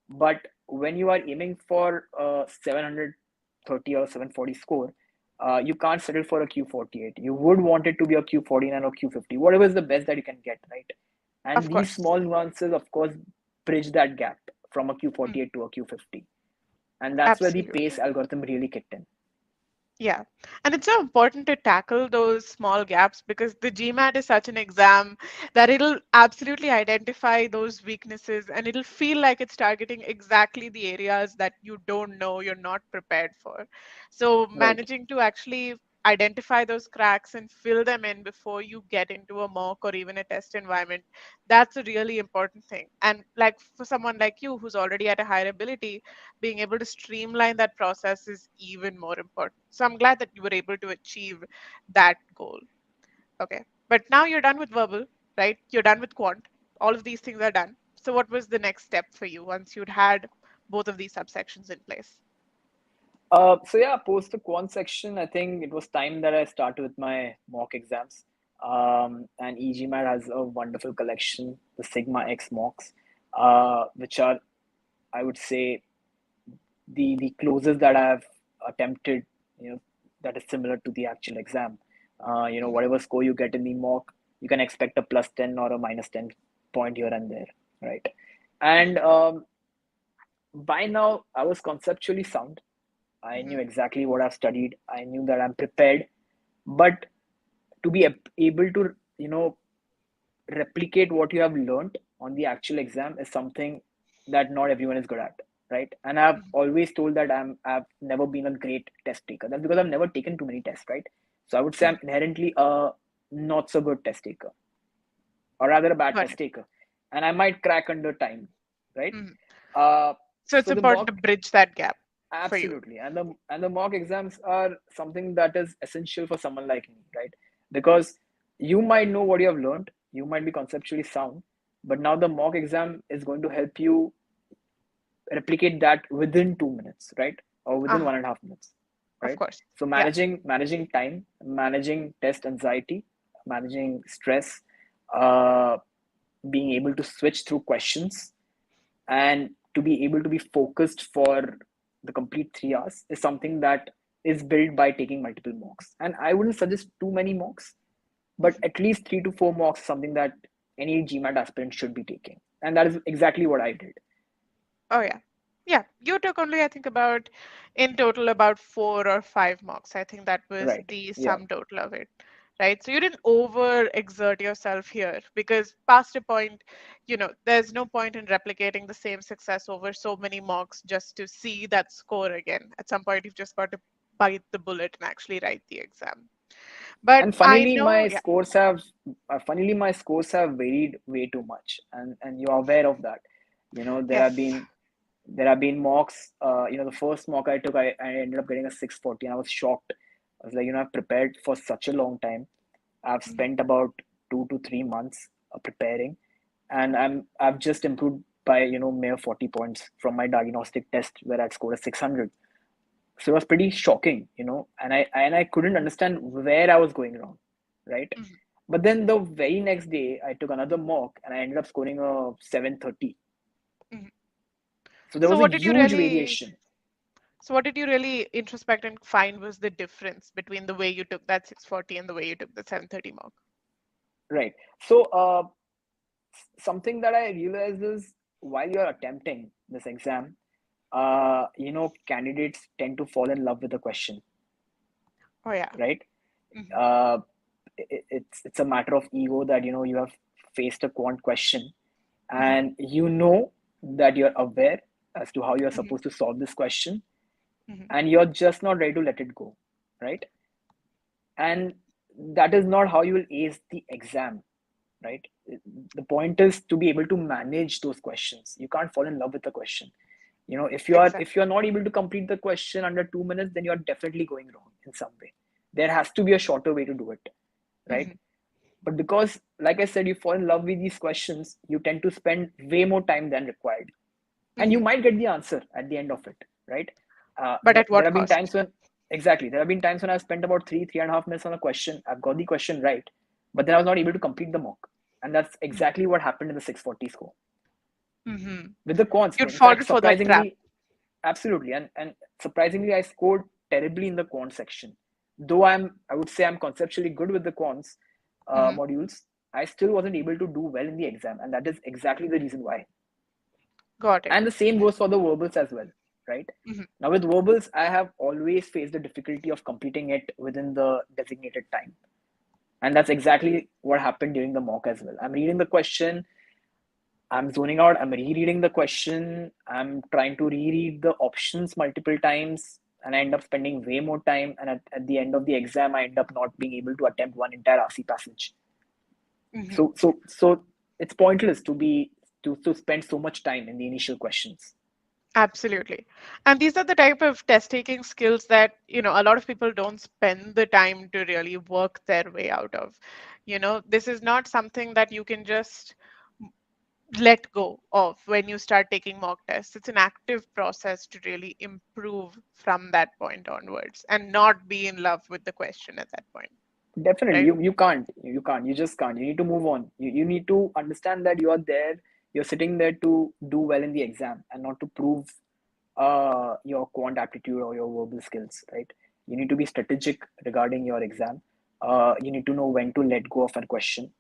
But when you are aiming for a 730 or 740 score, you can't settle for a Q48. You would want it to be a Q49 or Q50, whatever is the best that you can get, right? And Of these course. small nuances, of course, bridge that gap from a Mhm. Q48 to a Q50. And that's where the pace Absolutely. algorithm really kicked in. Yeah. And it's so important to tackle those small gaps because the GMAT is such an exam that it'll absolutely identify those weaknesses and it'll feel like it's targeting exactly the areas that you don't know, you're not prepared for. So Right. managing to actually identify those cracks and fill them in before you get into a mock or even a test environment, that's a really important thing. And like for someone like you who's already at a higher ability, being able to streamline that process is even more important. So I'm glad that you were able to achieve that goal. Okay. But now you're done with verbal, right? You're done with quant. All of these things are done. So what was the next step for you once you'd had both of these subsections in place? So yeah, post the quant section, I think it was time that I started with my mock exams. And EGMAT has a wonderful collection, the Sigma X mocks, which are, I would say, the closest that I've attempted, you know, that is similar to the actual exam. Mhm. Whatever score you get in the mock, you can expect a +10 or a -10 point here and there, right? And by now, I was conceptually sound. I knew Mhm. exactly what I've studied. I knew that I'm prepared, but to be able to, replicate what you have learned on the actual exam is something that not everyone is good at, right? And I've Mhm. always told that I've never been a great test taker. That's because I've never taken too many tests, right? So I would say Mhm. I'm inherently a not so good test taker, or rather a bad Got test it. taker, and I might crack under time, right? Mhm. Uh, So it's so the important to mock bridge that gap for you. Absolutely, and the mock exams are something that is essential for someone like me, right? Because you might know what you have learned, you might be conceptually sound, but now the mock exam is going to help you replicate that within 2 minutes, right? Or within Uh-huh. 1.5 minutes, Of right? course. So Yeah. managing time, managing test anxiety, managing stress, uh, being able to switch through questions and to be able to be focused for the complete 3 hours is something that is built by taking multiple mocks. And I wouldn't suggest too many mocks, but Mhm. at least 3 to 4 mocks is something that any GMAT aspirant should be taking. And that is exactly what I did. Oh yeah. Yeah. You took only, I think, about in total about 4 or 5 mocks. I think that was Right. the Yeah. sum total of it. Right. So you didn't over exert yourself here because past a point, there's no point in replicating the same success over so many mocks just to see that score again. At some point, you've just got to bite the bullet and actually write the exam. But And I know, yeah. funnily my scores have varied way too much, and you're aware of that. You know, Yes. there have been mocks. The first mock I took, I ended up getting a 640, and I was shocked. I was like, I've prepared for such a long time. I've Mhm. spent about 2 to 3 months preparing, and I've just improved by mere 40 points from my diagnostic test where I'd scored a 600. So it was pretty shocking, and I couldn't understand where I was going wrong, right? Mhm. But then the very next day, I took another mock and I ended up scoring a 730. Mhm. So there So was a what did you huge really variation, So what did you really introspect and find was the difference between the way you took that 640 and the way you took the 730 mark? right? So something that I realized is while you're attempting this exam, candidates tend to fall in love with the question, Oh yeah. right? Hmm. Uh, it's a matter of ego that you have faced a quant question, Hmm. and that you're aware as to how you're Hmm. supposed to solve this question, Hmm. and you're just not ready to let it go, right? And that is not how you will ace the exam, right? The point is to be able to manage those questions. You can't fall in love with the question. If Exactly. you're not able to complete the question under 2 minutes, then you're definitely going wrong in some way. There has to be a shorter way to do it, right? Hmm. But because, like I said, you fall in love with these questions, you tend to spend way more time than required, and you Hmm. might get the answer at the end of it, right? But at There what have been cost? times when Exactly, there have been times when I've spent about 3.5 minutes on a question. I've got the question right, but then I was not able to complete the mock, and that's Hmm. exactly what happened in the 640 score Hmm. with the quants. You'd In fact, fallen for that trap. surprisingly, absolutely, and surprisingly, I scored terribly in the quant section. though I would say I'm conceptually good with the quants Hmm. modules, I still wasn't able to do well in the exam, and that is exactly the reason why. Got it. And the same goes for the verbals as well, right? Hmm. Now with verbals, I have always faced the difficulty of completing it within the designated time, and that's exactly what happened during the mock as well. I'm reading the question, I'm zoning out, I'm rereading the question, I'm trying to reread the options multiple times, and I end up spending way more time. And at the end of the exam, I end up not being able to attempt one entire RC passage. Hmm. So it's pointless to spend so much time in the initial questions. Absolutely. And these are the type of test taking skills that, a lot of people don't spend the time to really work their way out of. This is not something that you can just let go of when you start taking mock tests. It's an active process to really improve from that point onwards and not be in love with the question at that point, Definitely, right? you just can't. You need to move on. You need to understand that you are there. You're sitting there to do well in the exam and not to prove your quant aptitude or your verbal skills, right? You need to be strategic regarding your exam. You need to know when to let go of a question.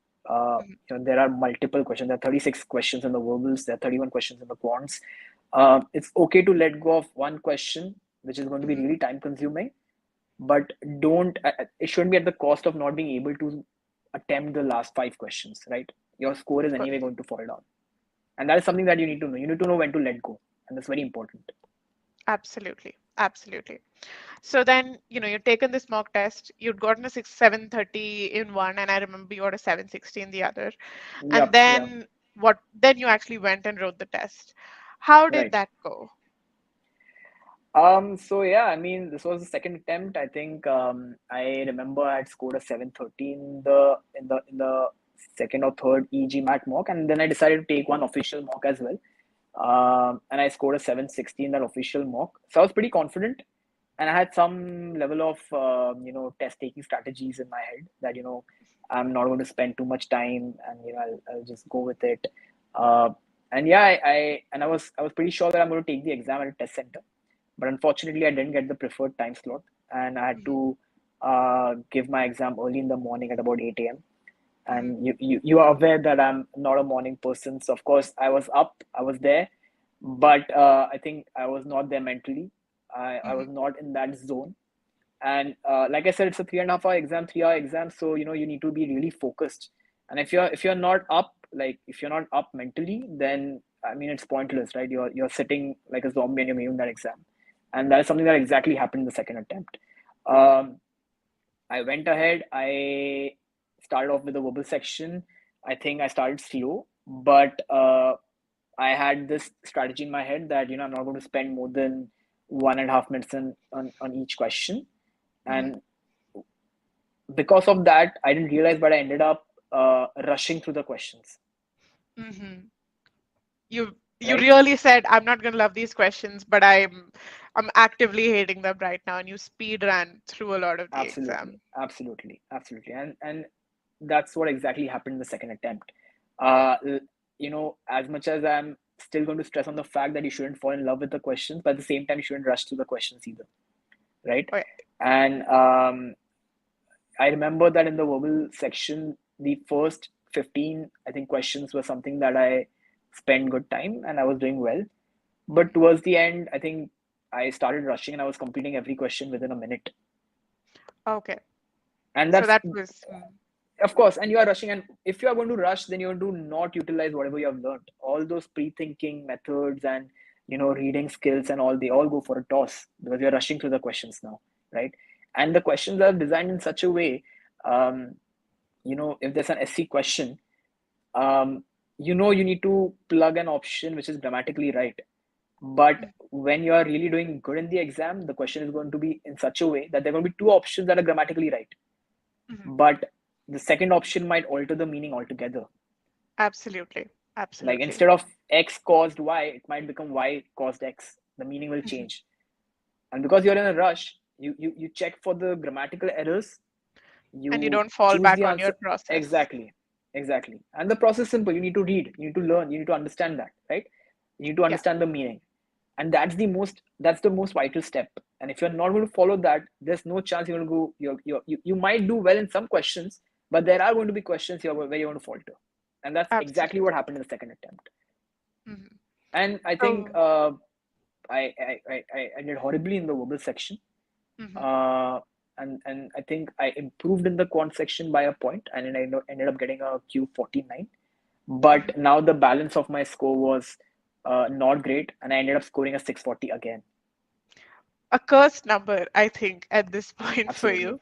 Mhm. There are multiple questions. There are 36 questions in the verbals. There are 31 questions in the quants. It's okay to let go of one question, which is going to be Mhm. really time consuming, but don't. It shouldn't be at the cost of not being able to attempt the last five questions, right? Your score is Of anyway course. going to fall down, and that is something that you need to know. You need to know when to let go, and that's very important. Absolutely. Absolutely. So then, you'd taken this mock test, you'd gotten a 730 in one, and I remember you got a 760 in the other. And Yep, yep. then then you actually went and wrote the test. How did Right. that go? So yeah, I mean, this was the second attempt. I think I remember I had scored a 730 in the second or third GMAT mock, and then I decided to take one official mock as well. And I scored a 760 in that official mock. So I was pretty confident, and I had some level of test taking strategies in my head that I'm not going to spend too much time, and I'll just go with it. Uh, and yeah, I was pretty sure that I'm going to take the exam at a test center, but unfortunately I didn't get the preferred time slot, and I had Hmm. to give my exam early in the morning at about 8 a.m. Hmm. And you are aware that I'm not a morning person, so of course I was up, I was there, but I think I was not there mentally. I Hmm. was not in that zone, and like I said, it's a 3.5 hour exam, 3 hour exam, so you need to be really focused. And if you're not up, like if you're not up mentally, then I mean it's pointless, right? You're sitting like a zombie and you're making that exam, and that is something that exactly happened in the second attempt. I went ahead, I started off with the verbal section. I think I started slow, but I had this strategy in my head that I'm not going to spend more than 1.5 minutes on each question. Hmm. And because of that, I didn't realize, but I ended up rushing through the questions, Hmm. You right? really said, I'm not gonna love these questions, but I'm actively hating them right now, and you speed ran through a lot of the Absolutely, exam. absolutely, absolutely, and that's what exactly happened in the second attempt. Uh, as much as I'm still going to stress on the fact that you shouldn't fall in love with the questions, but at the same time, you shouldn't rush through the questions either, right? Okay. And I remember that in the verbal section, the first 15, I think, questions were something that I spent good time and I was doing well. But Mhm. towards the end, I think I started rushing and I was completing every question within a minute. Okay. And So that's, that was of course, and you are rushing. And if you are going to rush, then you have to not utilize whatever you have learned. All those pre-thinking methods and reading skills and all, they all go for a toss because you're rushing through the questions now, right? And the questions are designed in such a way, um, if there's an SC question, um, you need to plug an option which is grammatically right. But when you are really doing good in the exam, the question is going to be in such a way that there are going to be two options that are grammatically right, Mhm. but the second option might alter the meaning altogether. Absolutely. Like Absolutely. instead of X caused Y, it might become Y caused X. The meaning will Mhm. change. And because you're in a rush, you check for the grammatical errors, And you you don't fall choose back the on your answer. process. Exactly, exactly. And the process is simple. You need to read, you need to learn, you need to understand that, right? You need to Yeah. understand the meaning. And that's the most vital step. And if you're not going to follow that, there's no chance you're going to go. You might do well in some questions, but there are going to be questions where you're going to falter, and that's exactly what Absolutely. happened in the second attempt. Hmm. And I think So, I did horribly in the verbal section, mhm, uh, and I think I improved in the quant section by a point, and then I ended up getting a Q49. mhm. But now the balance of my score was not great, and I ended up scoring a 640 again. A cursed number, I think, at this point for Absolutely. you.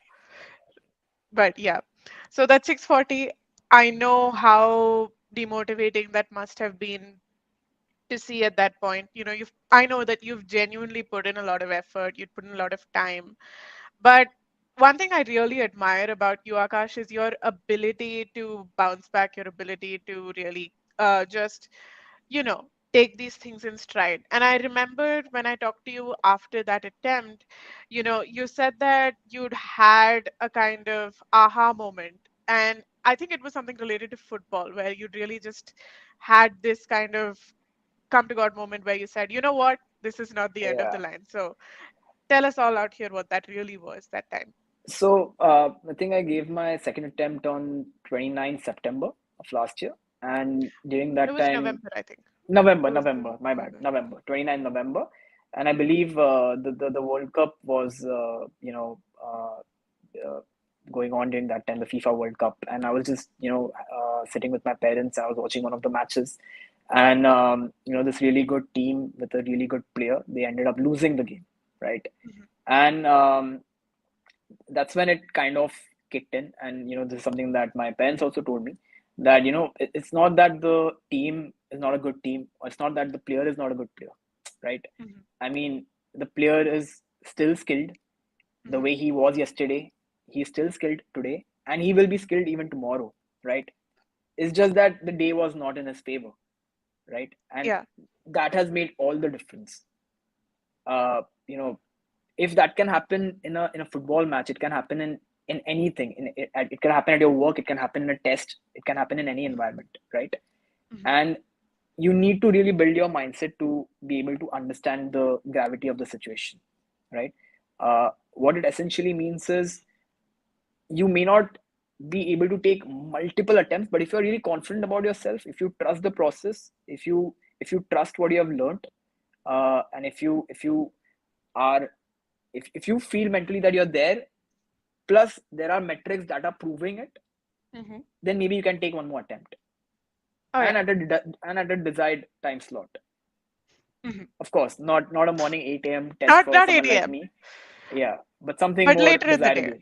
But yeah. So that 640, I know how demotivating that must have been to see at that point. I know that you've genuinely put in a lot of effort, you'd put in a lot of time. But one thing I really admire about you, Akash, is your ability to bounce back, your ability to really just take these things in stride. And I remember when I talked to you after that attempt, you said that you'd had a kind of aha moment. And I think it was something related to football, where you'd really just had this kind of come to God moment where you said, you know what, this is not the end of the Yeah. line. So tell us all out here what that really was that time. So I think I gave my second attempt on 29th September of last year, and during It that was time, November, I think. November, It was November, my bad, November. November, 29th November, and I believe the World Cup was uh, going on during that time, the FIFA World Cup, and I was just sitting with my parents. I was watching one of the matches, and this really good team with a really good player, they ended up losing the game, right? Mhm, And that's when it kind of kicked in. And this is something that my parents also told me, that it's not that the team is not a good team, or it's not that the player is not a good player, right? mhm, I mean, the player is still skilled the mhm. way he was yesterday. He's still skilled today, and he will be skilled even tomorrow, right? It's just that the day was not in his favor, right? And Yeah. that has made all the difference. uh you know if that can happen in a football match, it can happen in anything. It can happen at your work, it can happen in a test, it can happen in any Mhm, environment, right? mhm, And you need to really build your mindset to be able to understand the gravity of the situation, right? What it essentially means is, you may not be able to take multiple attempts, but if you're really confident about yourself, if you trust the process, if you trust what you have learned, and if you are if you feel mentally that you're there, plus there are metrics that are proving it, mhm. then maybe you can take one more attempt, Oh and yeah. at a desired time slot. Mhm. Of course, not a morning 8 a.m. test Not for not someone 8 like a.m., me. Yeah, but something but more later in the day. desirable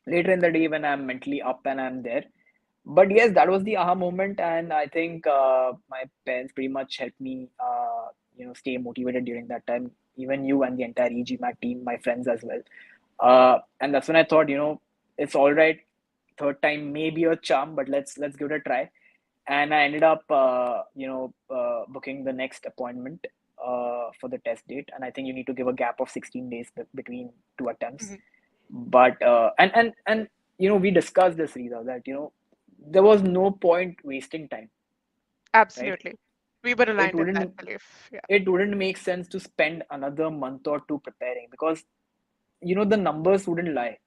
later in the day when I'm mentally up and I'm there. But yes, that was the aha moment, and I think my parents pretty much helped me, stay motivated during that time. Even you and the entire EGMAT team, my friends as well. And that's when I thought, it's all right. Third time may be a charm, but let's give it a try. And I ended up, booking the next appointment for the test date. And I think you need to give a gap of 16 days between two attempts. Mhm. But and we discussed this, Rita, that there was no point wasting time, right? Absolutely. We were It aligned in that wouldn't belief. Yeah. it wouldn't make sense to spend another month or two preparing, because the numbers wouldn't lie.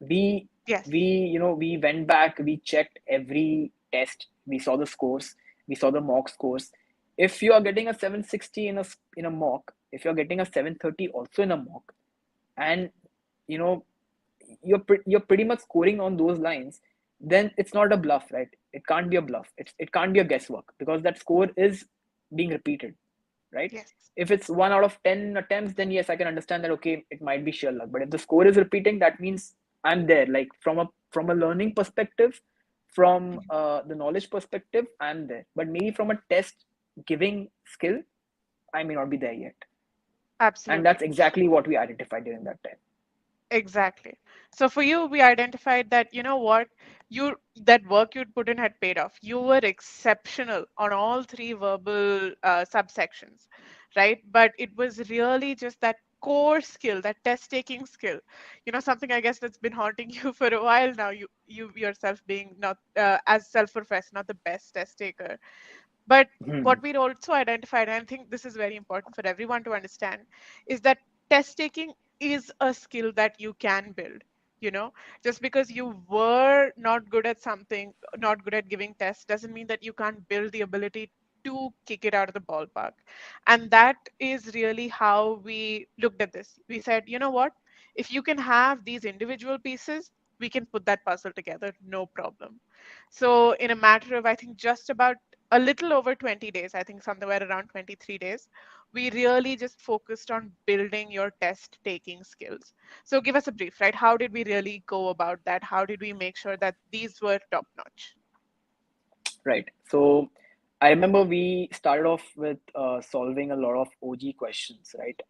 we Yes. we went back, we checked every test, we saw the scores, we saw the mock scores. If you are getting a 760 in a mock, if you're getting a 730 also in a mock, and you know you're pretty much scoring on those lines, then it's not a bluff, right? It can't be a bluff, it can't be a guesswork, because that score is being repeated, right? Yes. If it's 1 out of 10 attempts, then yes, I can understand that, okay, it might be sheer luck. But if the score is repeating, that means I'm there. Like from a learning perspective, from Mhm. the knowledge perspective, I'm there. But maybe from a test giving skill, I may not be there yet. And Absolutely. that's exactly what we identified during that time. Exactly. So for you, we identified that, you know what, that work you'd put in had paid off. You were exceptional on all three verbal subsections, right? But it was really just that core skill, that test taking skill. Something I guess that's been haunting you for a while now. You yourself being not as self-professed, not the best test taker. But what Hmm. we'd also identified, and I think this is very important for everyone to understand, is that test taking is a skill that you can build. You know, just because you were not good at something, not good at giving tests, doesn't mean that you can't build the ability to kick it out of the ballpark. And that is really how we looked at this. We said, you know what? If you can have these individual pieces, we can put that puzzle together, no problem. So, in a matter of, I think, just about a little over 20 days, I think somewhere around 23 days, we really just focused on building your test taking skills. So, give us a brief, right? How did we really go about that? How did we make sure that these were top notch? Right. So I remember we started off with solving a lot of OG questions, right?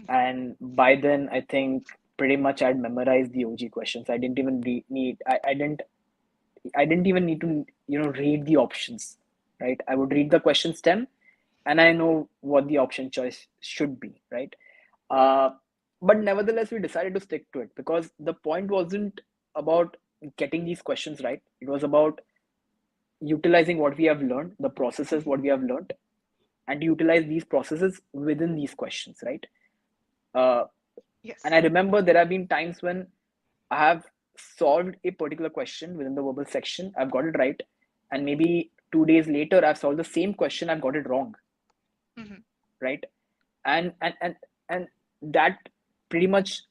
And by then, I think pretty much I'd memorized the OG questions. I didn't even need. I didn't even need to read the options, right? I would read the question stem, and I know what the option choice should be, right? Uh, but nevertheless, we decided to stick to it because the point wasn't about getting these questions right. It was about utilizing what we have learned, the processes what we have learned, and utilize these processes within these questions, right? Uh, and Yes. I remember there have been times when I have solved a particular question within the verbal section, I've got it right, and maybe 2 days later I've solved the same question, I've got it wrong, Hmm. right? And that pretty much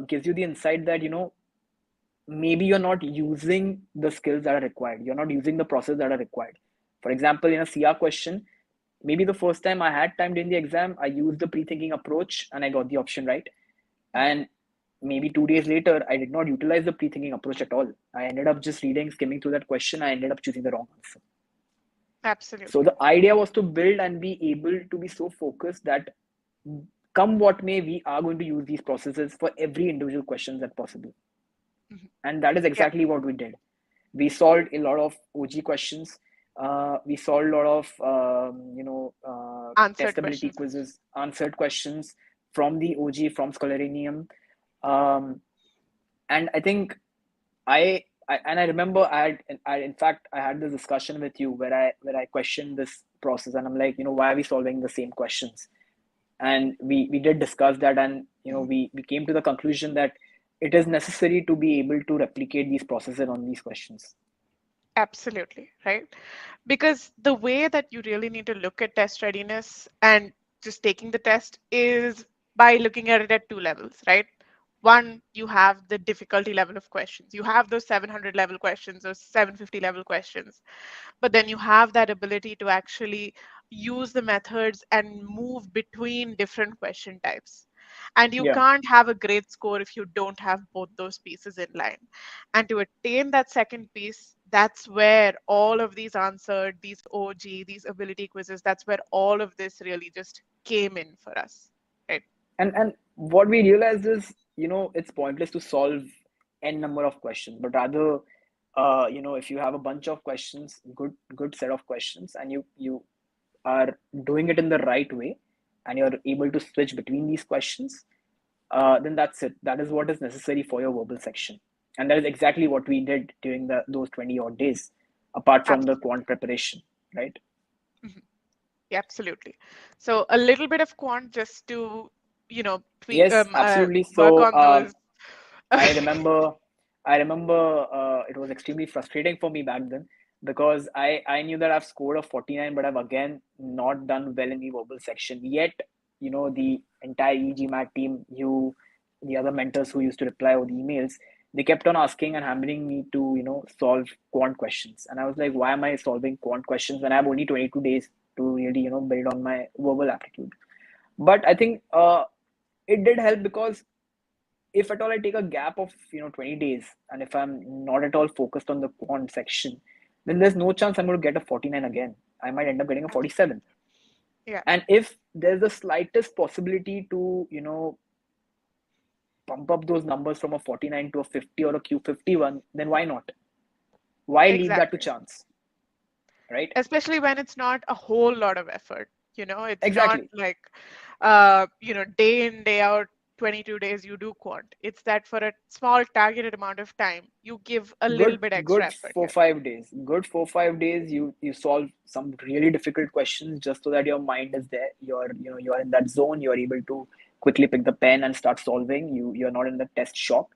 gives you the insight that maybe you're not using the skills that are required, you're not using the process that are required. For example, in a CR question, maybe the first time I had time during the exam, I used the pre-thinking approach and I got the option right. And maybe 2 days later, I did not utilize the pre-thinking approach at all. I ended up just reading, skimming through that question. I ended up choosing the wrong answer. So Absolutely. the idea was to build and be able to be so focused that come what may, we are going to use these processes for every individual question that possible. Hmm. And that is Yeah. exactly what we did. We solved a lot of OG questions. We solved a lot of Answered testability questions. quizzes, answered questions from the OG, from Scholarinium. Um, and I think I remember I in fact I had this discussion with you where I questioned this process, and I'm like, why are we solving the same questions? And we did discuss that, and Mhm. we came to the conclusion that it is necessary to be able to replicate these processes on these questions. Absolutely, right? Because the way that you really need to look at test readiness and just taking the test is by looking at it at two levels, right? One, you have the difficulty level of questions. You have those 700 level questions or 750 level questions, but then you have that ability to actually use the methods and move between different question types. And you Yeah. can't have a great score if you don't have both those pieces in line. And to attain that second piece, that's where all of these answered, these OG, these ability quizzes, that's where all of this really just came in for us. Right? And what we realized is, it's pointless to solve n number of questions, but rather, if you have a bunch of questions, good set of questions, and you are doing it in the right way, and you're able to switch between these questions, then that's it. That is what is necessary for your verbal section, and that is exactly what we did during those 20 odd days, apart from the Absolutely. quant preparation, right? Mhm. Yeah, absolutely. So a little bit of quant just to, tweak, Yes, absolutely. work So on those. I remember, it was extremely frustrating for me back then because I knew that I've scored a 49, but I've again not done well in the verbal section. Yet, the entire GMAT team, the other mentors who used to reply over the emails, they kept on asking and hammering me to, solve quant questions. And I was like, why am I solving quant questions when I have only 22 days to really, build on my verbal aptitude? But I think it did help because if at all I take a gap of 20 days, and if I'm not at all focused on the quant section, then there's no chance I'm going to get a 49 again. I might end up getting a 47. Yeah, And if there's the slightest possibility to pump up those numbers from a 49 to a 50 or a Q51, then why not? Why leave that to exactly. chance, right? Especially when it's not a whole lot of effort. It's not Exactly. like, day in, day out, 22 days you do quant. It's that for a small targeted amount of time, you give a little good bit extra good effort four here. five days good 4 5 days, you solve some really difficult questions just so that your mind is there, you're in that zone, you're able to quickly pick the pen and start solving. You're not in the test shock.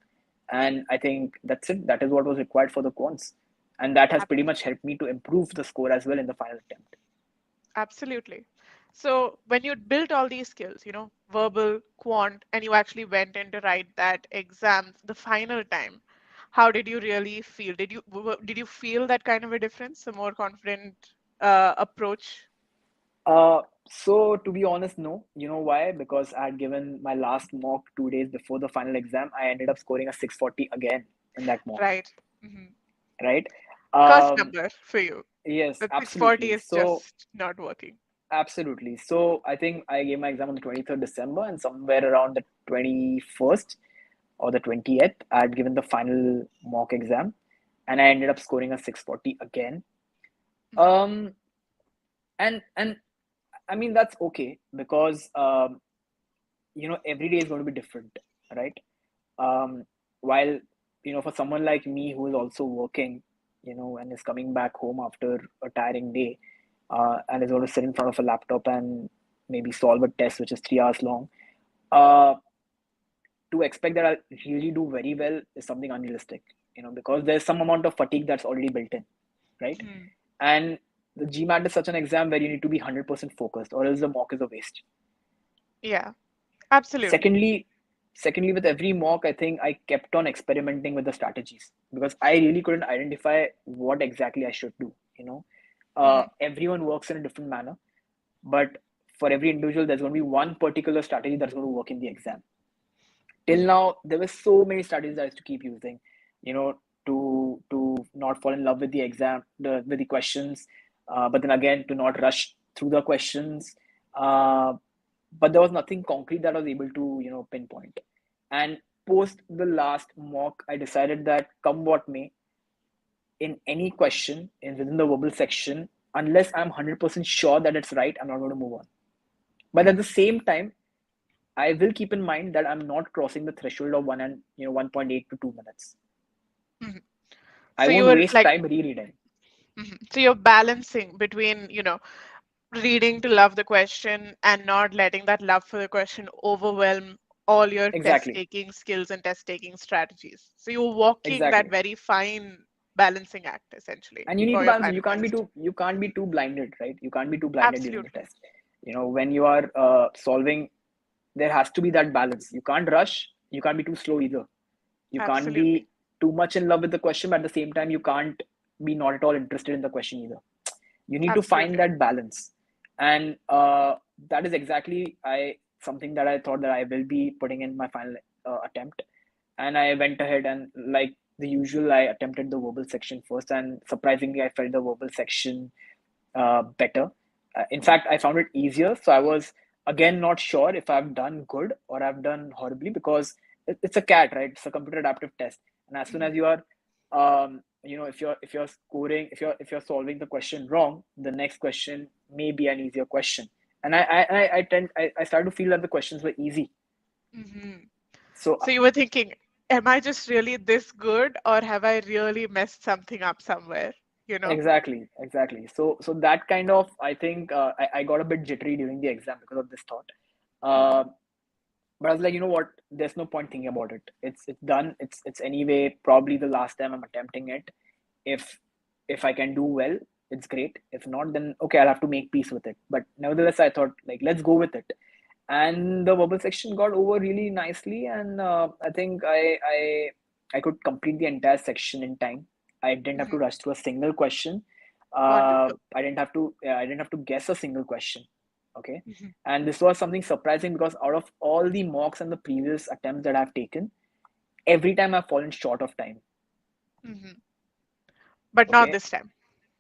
And I think that's it. That is what was required for the quants. And that has pretty much helped me to improve the score as well in the final attempt. Absolutely. So when you built all these skills, verbal, quant, and you actually went in to write that exam the final time, how did you really feel? Did you feel that kind of a difference, a more confident approach? So to be honest, no. You know why? Because I had given my last mock 2 days before the final exam. I ended up scoring a 640 again in that mock, Right. hmm right? Cursed Um, number for you. yes, The 640 absolutely. is So just not working. absolutely. So I think I gave my exam on the 23rd December, and somewhere around the 21st or the 20th, I had given the final mock exam, and I ended up scoring a 640 again. hmm Um, and I mean that's okay because every day is going to be different, right? um, while for someone like me who is also working, and is coming back home after a tiring day, and is going to sit in front of a laptop and maybe solve a test which is 3 hours long, uh, to expect that I'll really do very well is something unrealistic, because there's some amount of fatigue that's already built in, right? hmm And the GMAT is such an exam where you need to be 100% focused, or else the mock is a waste. Yeah, absolutely. Secondly secondly with every mock, I think I kept on experimenting with the strategies because I really couldn't identify what exactly I should do. hmm Everyone works in a different manner, but for every individual there's going to be one particular strategy that's going to work in the exam. Till hmm now there were so many strategies I used to keep using, you know to not fall in love with the exam, with the questions, but then again to not rush through the questions. uh, but there was nothing concrete that I was able to pinpoint. And post the last mock, I decided that come what may, in any question in within the verbal section, unless I'm 100% sure that it's right, I'm not going to move on. But at the hmm same time, I will keep in mind that I'm not crossing the threshold of 1.8 to 2 minutes. hmm I So you won't were waste like, time rereading. so you're balancing between, reading to love the question and not letting that love for the question overwhelm all your test Exactly, taking skills and test taking strategies. So you're walking that exactly. very fine balancing act essentially And you need for to your balance it. final test. You can't be too blinded, right? You can't be too blinded during the Absolutely. test. When you are solving, there has to be that balance. You can't rush, you can't be too slow either. You can't Absolutely. be too much in love with the question, but at the same time you can't be not at all interested in the question either. You need to find Absolutely. that balance. And that is exactly I something that I thought that I will be putting in my final attempt. And I went ahead and, like the usual, I attempted the verbal section first, and surprisingly I felt the verbal section better. In fact, I found it easier. So I was again not sure if I've done good or I've done horribly, because it's a CAT, right? It's a computer adaptive test, and as soon Mhm. as you are, if you're scoring, if you're solving the question wrong, the next question may be an easier question. And I started to feel that the questions were easy. Mhm. So So you were thinking, am I just really this good or have I really messed something up somewhere? You know? exactly. So that kind of, I think, I got a bit jittery during the exam because of this thought. Uh, Mhm. but I was like, you know what? There's no point thinking about it. It's done. It's anyway probably the last time I'm attempting it. If if I can do well, it's great. If not, then okay, I'll have to make peace with it. But nevertheless, I thought, like, let's go with it. And the verbal section got over really nicely, and I think I could complete the entire section in time. I didn't have to Mhm. rush through a single question. Wonderful. I didn't have to guess a single question. Okay. Mhm. And this was something surprising because out of all the mocks and the previous attempts that I've taken, every time I've fallen short of time. Mhm. But not Okay. this time.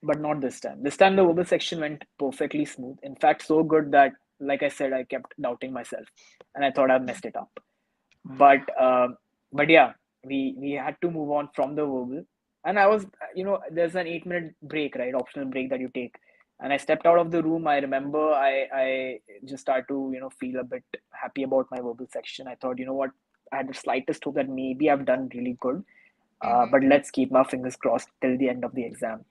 But not this time. This time the verbal section went perfectly smooth. In fact, so good that, like I said, I kept doubting myself, and I thought I Mhm. messed it up. But yeah, we had to move on from the verbal, and I was, there's an 8 minute break, right? Optional break that you take. And I stepped out of the room. I remember I just started to feel a bit happy about my verbal section. I thought, you know what, I had the slightest hope that maybe I've done really good. Mhm. But let's keep my fingers crossed till the end of the exam,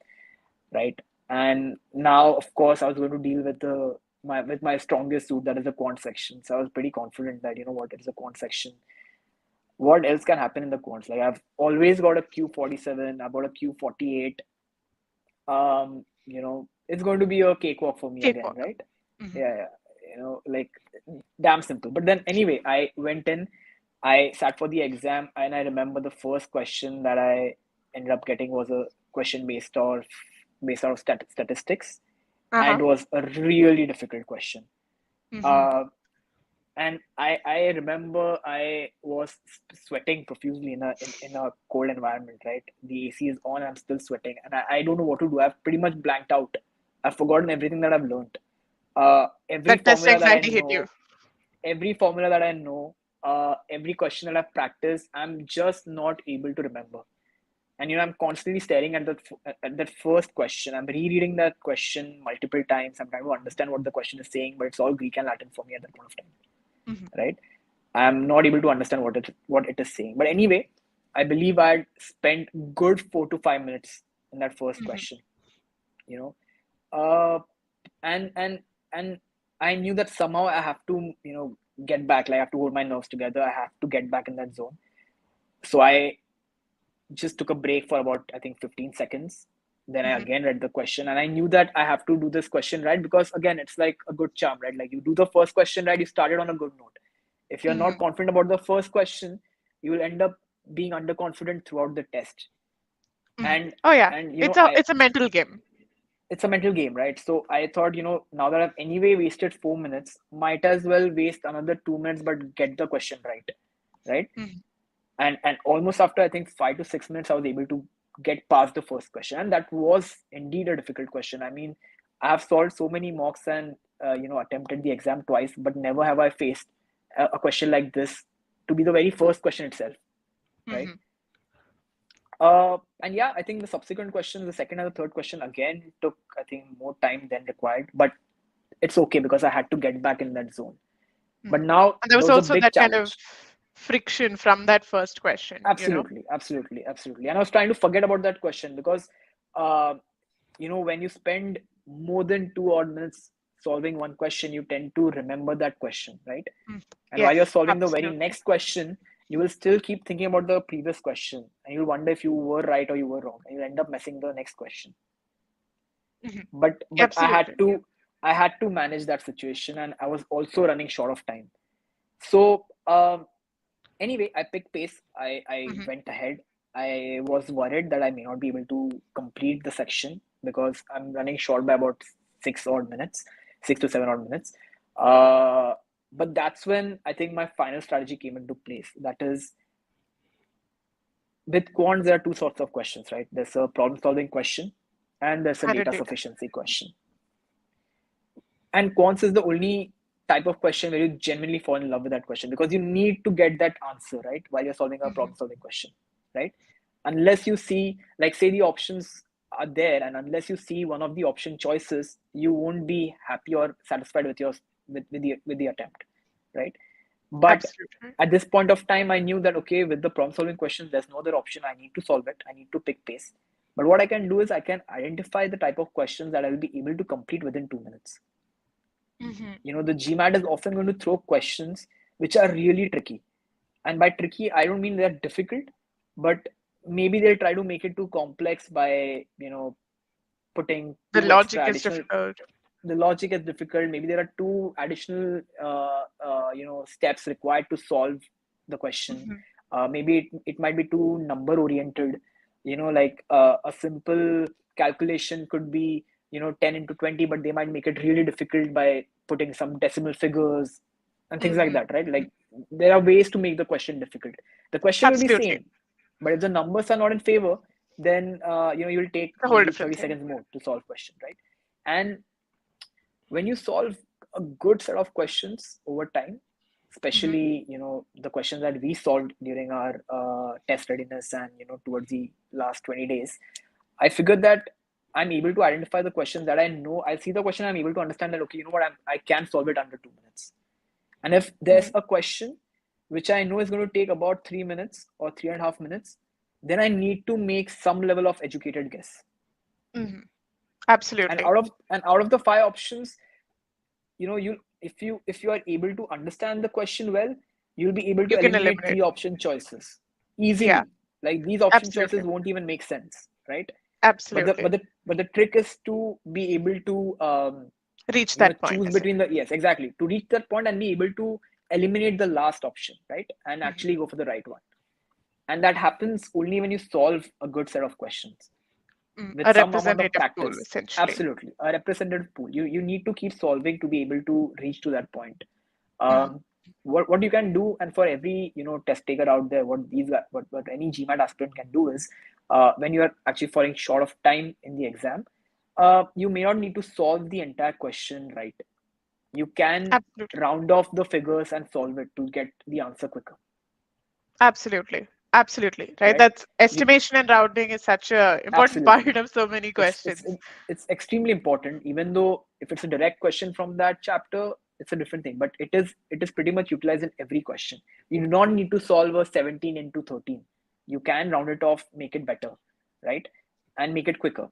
right? And now, of course, I was going to deal with the with my strongest suit, that is the quant section. So I was pretty confident that, you know what, it is a quant section. What else can happen in the quants? Like, I've always got a Q47, I've got a Q48. It's going to be a cakewalk for me again, Cakewalk. right? Hmm. Yeah, yeah. Like, damn simple. But then anyway, I went in, I sat for the exam, and I remember the first question that I ended up getting was a question based out of statistics, and Uh-huh. it was a really difficult question. Hmm. Uh, and I remember I was sweating profusely in a cold environment, right? The AC is on, I'm still sweating, and I don't know what to do. I've pretty much blanked out. I've forgotten everything that I've learned. Every That test formula that I anxiety hit you. know, every formula that I know, every question that I've practiced, I'm just not able to remember. And I'm constantly staring at that first question. I'm rereading that question multiple times. I'm trying to understand what the question is saying, but it's all Greek and Latin for me at that point of time, Hmm. right? I'm not able to understand what it is saying. But anyway, I believe I had spent good 4 to 5 minutes in that first Hmm. question. You know, uh, and I knew that somehow I have to get back. Like, I have to hold my nerves together. I have to get back in that zone. So I just took a break for about, I think, 15 seconds. Then I Hmm. again read the question, and I knew that I have to do this question right, because again, it's like a good charm, right? Like, you do the first question right, you started on a good note. If you're not Hmm. confident about the first question, you will end up being underconfident throughout the test. Hmm. And Oh yeah, you know, I it's a mental game. it's a mental game, right? So I thought, now that I've anyway wasted 4 minutes, might as well waste another 2 minutes, but get the question right, right? Hmm. And almost after, I think, 5 to 6 minutes, I was able to get past the first question, and that was indeed a difficult question. I mean, I have solved so many mocks and attempted the exam twice, but never have I faced a question like this to be the very first question itself, right? Hmm. And yeah, I think the subsequent questions, the second and the third question, again took, I think, more time than required, but it's okay because I had to get back in that zone. But Hmm. now And there there was was a also big that kind of challenge. friction from that first question. Absolutely, absolutely, absolutely. And I was trying to forget about that question because, uh, when you spend more than 2 odd minutes solving one question, you tend to remember that question, right? Mm. And while you're Yes, solving the very absolutely. next question, you will still keep thinking about the previous question, and you'll wonder if you were right or you were wrong, and you'll end up messing the next question. Hmm. But Absolutely. I had to manage that situation, and I was also running short of time. So anyway, I picked pace. I Hmm. went ahead. I was worried that I may not be able to complete the section because I'm running short by about 6 odd minutes, 6 to 7 odd minutes. Uh, but that's when I think my final strategy came into place. That is, with quants, there are two sorts of questions, right? There's a problem solving question and there's a And a data data. sufficiency question. And quants is the only type of question where you genuinely fall in love with that question, because you need to get that answer right while you're solving a Hmm. problem solving question, right? Unless you see, like, say the options are there, and unless you see one of the option choices, you won't be happy or satisfied with your with the attempt, right? But Absolutely. at this point of time, I knew that, okay, with the problem solving question, there's no other option. I need to solve it. I need to pick pace. But what I can do is I can identify the type of questions that I will be able to complete within 2 minutes. Hmm. The GMAT is often going to throw questions which are really tricky. And by tricky, I don't mean they're difficult, but maybe they'll try to make it too complex by, putting The two extra logic is additional. difficult. The logic is difficult. Maybe there are two additional, steps required to solve the question. Hmm. Maybe it might be too number oriented. Like, a simple calculation could be, 10 into 20, but they might make it really difficult by putting some decimal figures and things like Hmm. that, right? Like, there are ways to make the question difficult. The question will be Absolutely. same, but if the numbers are not in favor, then you'll take A whole maybe different 30 thing. seconds more to solve question, right? And when you solve a good set of questions over time, Hmm. especially the questions that we solved during our test readiness and towards the last 20 days, I figured that I'm able to identify the questions that I know. I see the question, I'm able to understand that, okay, you know what, I can solve it under 2 minutes. And if there's Hmm. a question which I know is going to take about 3 minutes or 3.5 minutes, then I need to make some level of educated guess. Hmm. And Absolutely. out of the five options, you if you are able to understand the question well, you'll be able You to can eliminate eliminate. three option choices Yeah, easily. Like these option absolutely. choices won't even make sense, right? But the Absolutely. trick is to be able to Reach that point, choose isn't between it? the, yes, exactly, to reach that point and be able to eliminate the last option, right, and Mhm. actually go for the right one. And that happens only when you solve a good set of questions with A some amount of representative pool, practice. essentially. Absolutely, a representative pool. You need to keep solving to be able to reach to that point. Mhm. um, what you can do, and for every test taker out there, what any GMAT aspirant can do is, when you are actually falling short of time in the exam, you may not need to solve the entire question right. You can Absolutely. round off the figures and solve it to get the answer quicker, Absolutely. Absolutely. Right. right? That's You estimation and rounding is such a important absolutely, part of so many it's it's questions. it's extremely important. Even though if it's a direct question from that chapter, it's a different thing, but it is pretty much utilized in every question. You do not need to solve a 17 into 13. You can round it off, make it better, right, and make it quicker.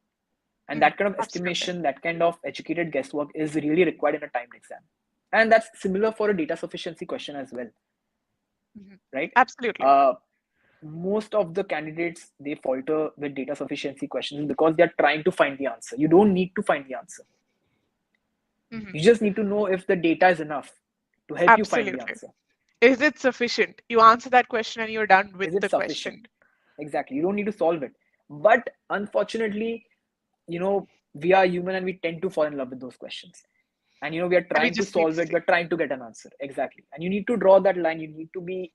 And Mhm. that kind of Absolutely. estimation, that kind of educated guesswork is really required in a timed exam. And that's similar for a data sufficiency question as well, Mhm. right? Absolutely. uh, Most of the candidates, they falter with data sufficiency questions because they're trying to find the answer. You don't need to find the answer. Mhm. You just need to know if the data is enough to help you find the Absolutely. answer. Is it sufficient? You answer that question and you're done with Is it the question. sufficient? Exactly. You don't need to solve it. But unfortunately, we are human and we tend to fall in love with those questions. And we are And we trying to just need solve to it. see. We're trying to get an answer. Exactly. And you need to draw that line. You need to be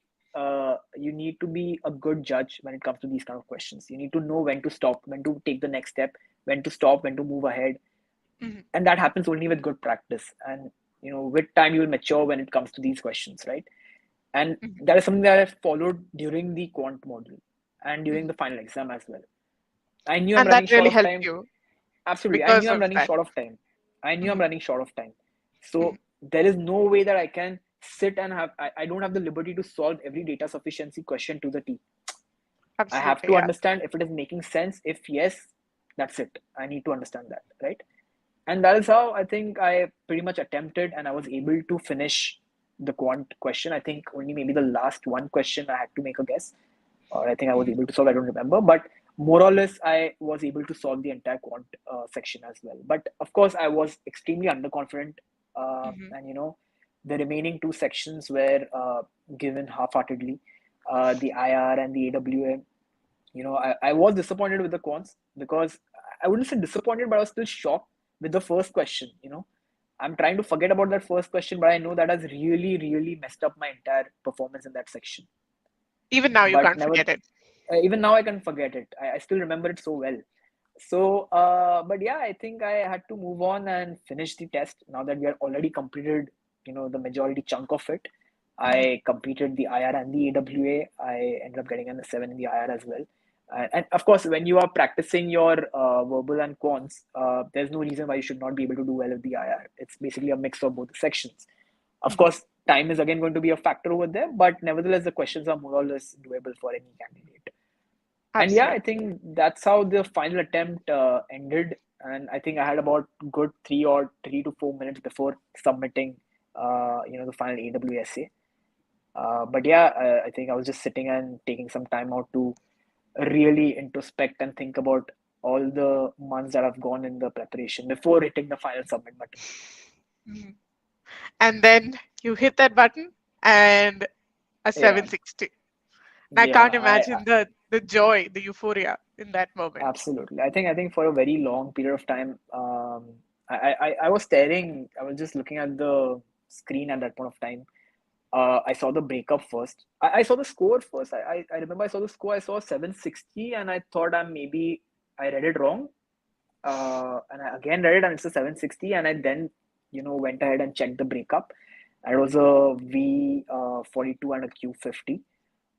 a good judge when it comes to these kind of questions. You need to know when to stop, when to take the next step, when to stop, when to move ahead. Mhm. And that happens only with good practice. And with time, you will mature when it comes to these questions, right? And Mhm. that is something that I followed during the quant module and during Mhm. the final exam as well. I knew I'm And that running short really of helped time. you Absolutely, I because knew I'm of running that. short of time. I knew I'm Mhm. running short of time. Mhm. So there is no way that I can sit and I don't have the liberty to solve every data sufficiency question to the T. I have Absolutely. to Yeah. understand if it is making sense. If yes, that's it. I need to understand that, right? And that is how I think I pretty much attempted, and I was able to finish the quant question. I think only maybe the last one question I had to make a guess, or I think I was Mhm. able to solve. I don't remember, but more or less I was able to solve the entire quant section as well. But of course, I was extremely underconfident, Mhm. and the remaining two sections were given half-heartedly. The IR and the AWA. I was disappointed with the quants because I wouldn't say disappointed, but I was still shocked with the first question. I'm trying to forget about that first question, but I know that has really, really messed up my entire performance in that section. Even now, you But can't never, forget it. even now I can forget it. I still remember it so well. So, but yeah, I think I had to move on and finish the test now that we are already completed, the majority chunk of it. Mhm. I completed the IR and the AWA. I ended up getting a 7 in the IR as well. And of course, when you are practicing your verbal and quants, there's no reason why you should not be able to do well with the IR. It's basically a mix of both the sections. Of Mhm. course, time is again going to be a factor over there, but nevertheless, the questions are more or less doable for any candidate. And yeah, I Absolutely. think that's how the final attempt ended. And I think I had about good 3 to 4 minutes before submitting, the final AWSA. But yeah, I think I was just sitting and taking some time out to really introspect and think about all the months that have gone in the preparation before hitting the final submit button. Mhm. And then you hit that button and a Yeah, 760. And I yeah, can't imagine the joy, the euphoria in that moment. absolutely. I think for a very long period of time, I was staring. I was just looking at the screen at that point of time. I saw the breakup first. I saw the score first. I remember I saw the score. I saw 760, and I thought I read it wrong. And I again read it, and it's a 760. And I then went ahead and checked the breakup. And it was a V 42 and a Q 50.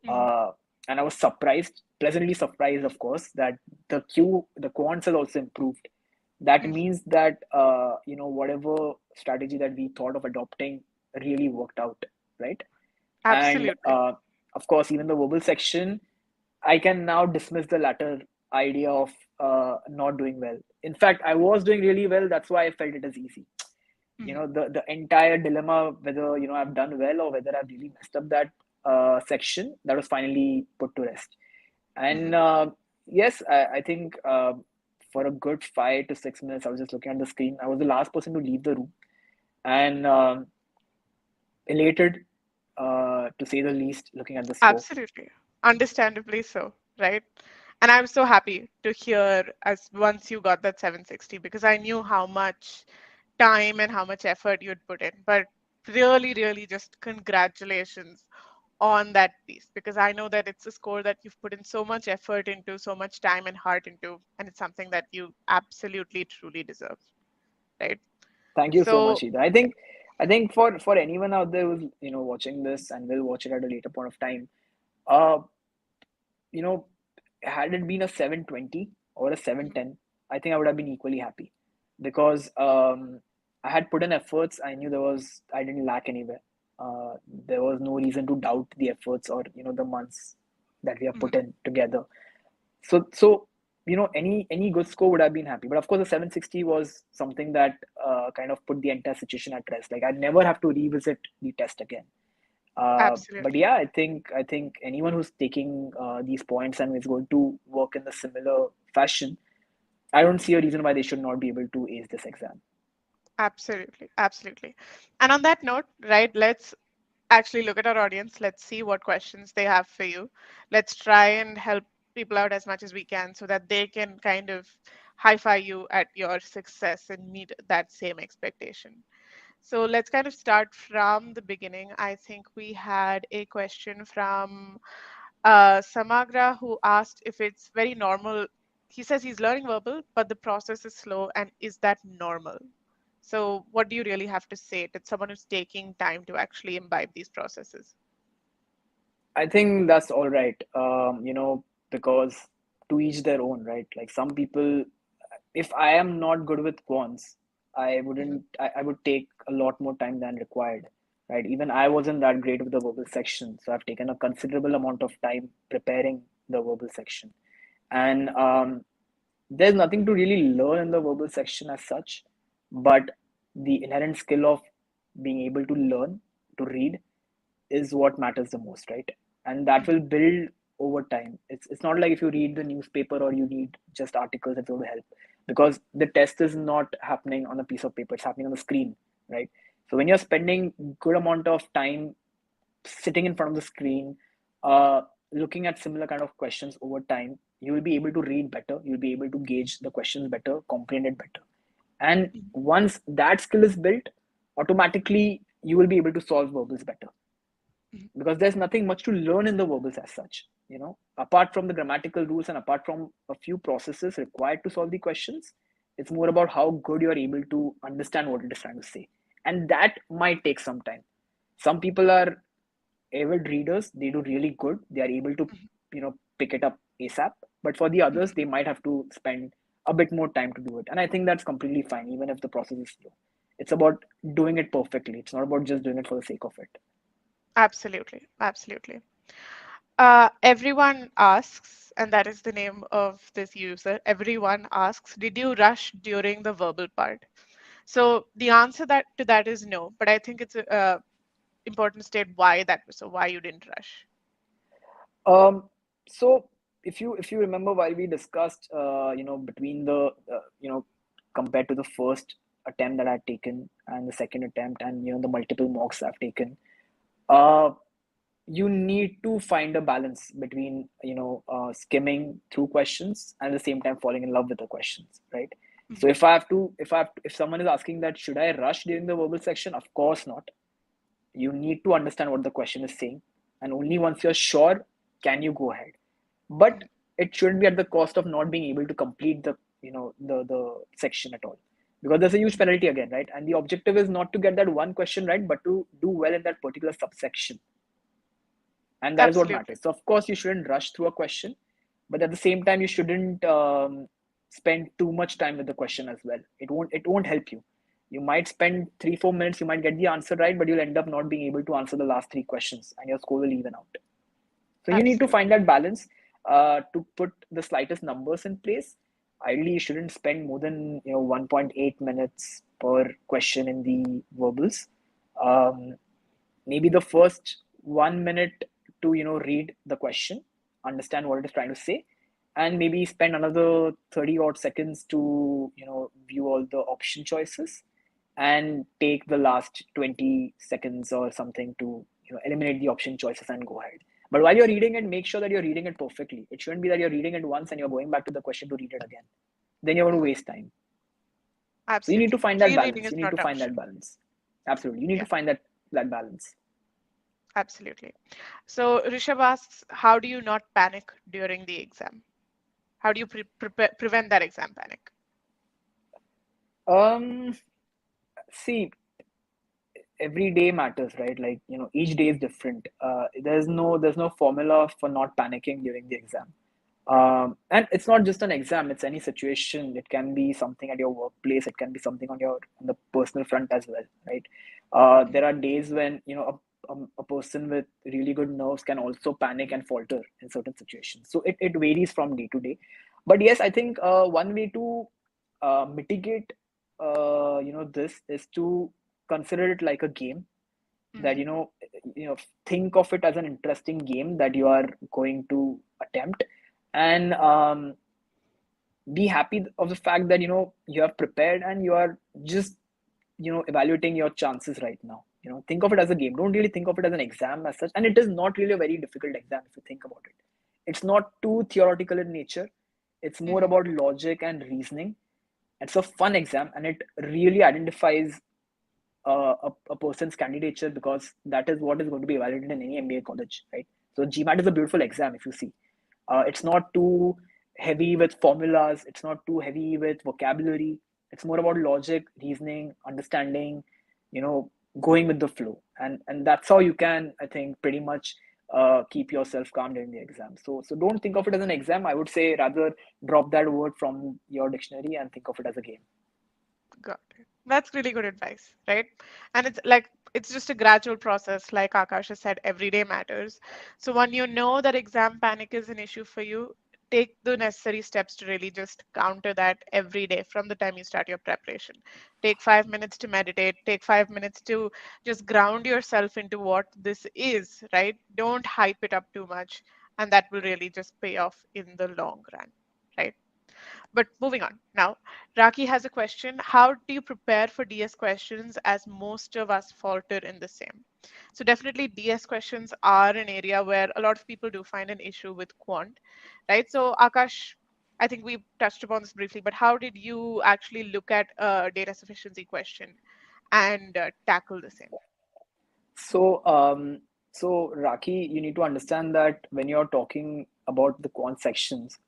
Mhm. uh, and I was surprised, pleasantly surprised, of course, that the quants has also improved. That Mhm. means that whatever strategy that we thought of adopting really worked out, right? And Absolutely. of course, even the verbal section, I can now dismiss the latter idea of not doing well. In fact, I was doing really well. That's why I felt it as easy. Mhm. the entire dilemma whether I've done well or whether I've really messed up that section, that was finally put to rest. And Mhm. yes, I think for a good 5 to 6 minutes I was just looking at the screen. I was the last person to leave the room, and elated, to say the least, looking at the score. Absolutely. Understandably so, right? And I'm so happy to hear as once you got that 760 because I knew how much time and how much effort you'd put in. But really, really just congratulations on that piece because I know that it's a score that you've put in so much effort into, so much time and heart into, and it's something that you absolutely truly deserve, right? Thank you so So, much, Ida. I think for anyone out there who's watching this and will watch it at a later point of time, uh, you know, had it been a 720 or a mhm, 710, I think I would have been equally happy because I had put in efforts. I knew I didn't lack anywhere. There was no reason to doubt the efforts or the months that we have mhm, put in together. So any good score would have been happy, but of course the 760 was something that kind of put the entire situation at rest. Like I'd never have to revisit the test again. But absolutely. yeah, I think anyone who's taking these points and is going to work in the similar fashion, I don't see a reason why they should not be able to ace this exam. Absolutely. Absolutely. And on that note, right, let's actually look at our audience. Let's see what questions they have for you. Let's try and help people out as much as we can so that they can kind of high five you at your success and meet that same expectation. So let's kind of start from the beginning. I think we had a question from Samagra who asked if it's very normal. He says he's learning verbal, but the process is slow, and is that normal? So, what do you really have to say to someone who's taking time to actually imbibe these processes? I think that's all right. Because to each their own, right? Like some people, if I am not good with quants, I Mhm. wouldn't. I would take a lot more time than required, right? Even I wasn't that great with the verbal section, so I've taken a considerable amount of time preparing the verbal section, and there's nothing to really learn in the verbal section as such, but the inherent skill of being able to learn to read is what matters the most, right? And that will Mhm. build over time. It's not like if you read the newspaper or you read just articles that's going to help, because the test is not happening on a piece of paper; it's happening on the screen, right? So when you're spending good amount of time sitting in front of the screen, uh, looking at similar kind of questions over time, you will be able to read better. You'll be able to gauge the questions better, comprehend it better. And Mhm. once that skill is built, automatically you will be able to solve verbals better, Mhm. because there's nothing much to learn in the verbals as such. Apart from the grammatical rules and apart from a few processes required to solve the questions, it's more about how good you're able to understand what it is trying to say, and that might take some time. Some people are avid readers, they do really good, they are able to Mhm. pick it up ASAP. But for the others, Mhm. they might have to spend a bit more time to do it, and I think that's completely fine, even if the process is slow. It's about doing it perfectly. It's not about just doing it for the sake of it. Absolutely. Absolutely. Everyone asks, and that is the name of this user. Everyone asks, did you rush during the verbal part? So the answer to that is no, but I think it's important to state why that was so, why you didn't rush. Um, so if you remember, while we discussed, between the compared to the first attempt that I'd taken and the second attempt, and the multiple mocks I've taken, uh, you need to find a balance between skimming through questions and at the same time falling in love with the questions, right? So Mhm. if someone is asking that should I rush during the verbal section, of course not. You need to understand what the question is saying, and only once you're sure can you go ahead. But Mhm. it shouldn't be at the cost of not being able to complete the section at all, because there's a huge Mhm. penalty again, right? And the objective is not to get that one question right, but to do well in that particular subsection, and that is what Absolutely. matters. So of course you shouldn't rush through a question, but at the same time you shouldn't spend too much time with the question as well. It won't help you. You might spend 3 4 minutes, you might get the answer right, but you'll end up not being able to answer the last three questions and your score will even out. So you need to find Absolutely. that balance, to put the slightest numbers in place. Ideally you shouldn't spend more than 1.8 minutes per question in the verbals. Um, Maybe the first 1 minute to read the question, understand what it is trying to say, and maybe spend another 30 odd seconds to view all the option choices, and take the last 20 seconds or something to eliminate the option choices and go ahead. But while you're reading it, make sure that you're reading it perfectly. It shouldn't be that you're reading it once and you're going back to the question to read it again. Then you're going to waste time. So you need to Absolutely. find that Rereading balance. is You need not to an find option. that balance. Absolutely. You need Yeah, to find that balance. absolutely. So Rishabh asks, how do you not panic during the exam? How do you prevent that exam panic? Um, See, every day matters, right? Like, each day is different. There's no formula for not panicking during the exam. And it's not just an exam, it's any situation. It can be something at your workplace, it can be something on the personal front as well, right? There Mhm. are days when a person with really good nerves can also panic and falter in certain situations. So it varies from day to day. But yes, I think one way to mitigate this is to consider it like a game. That Mhm. think of it as an interesting game that you are going to attempt, and be happy of the fact that you have prepared and you are just evaluating your chances right now. Think of it as a game. Don't really think of it as an exam as such, and it is not really a very difficult exam if you think about it. It's not too theoretical in nature. It's more Mhm. about logic and reasoning. It's a fun exam, and it really identifies a person's candidature, because that is what is going to be evaluated in any MBA college, right? So GMAT is a beautiful exam if you see. It's not too heavy with formulas. It's not too heavy with vocabulary. It's more about logic, reasoning, understanding, going with the flow, and that's how you can, I think, pretty much keep yourself calm during the exam. So don't think of it as an exam. I would say rather drop that word from your dictionary and think of it as a game. Got it. That's really good advice, right? And it's like it's just a gradual process, like Akash has said, every day matters. So when you know that exam panic is an issue for you, take the necessary steps to really just counter that every day from the time you start your preparation. Take 5 minutes to meditate, take 5 minutes to just ground yourself into what this is, right? Don't hype it up too much, and that will really just pay off in the long run, right? But moving on now, Raki has a question. How do you prepare for DS questions as most of us falter in the same? So definitely DS questions are an area where a lot of people do find an issue with quant, right? So Akash, I think we touched upon this briefly, but how did you actually look at a data sufficiency question and tackle the same? So, Raki, you need to understand that when you're talking about the quant sections,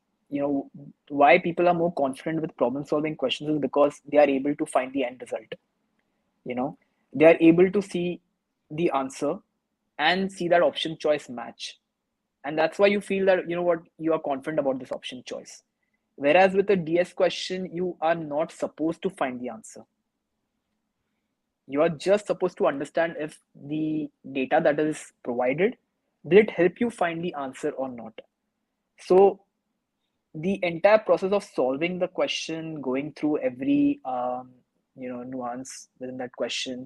why people are more confident with problem solving questions is because they are able to find the end result. You know, they are able to see the answer and see that option choice match. And that's why you feel that, what, you are confident about this option choice. Whereas with a DS question, you are not supposed to find the answer. You are just supposed to understand if the data that is provided, will it help you find the answer or not. So the entire process of solving the question, going through every nuance within that question,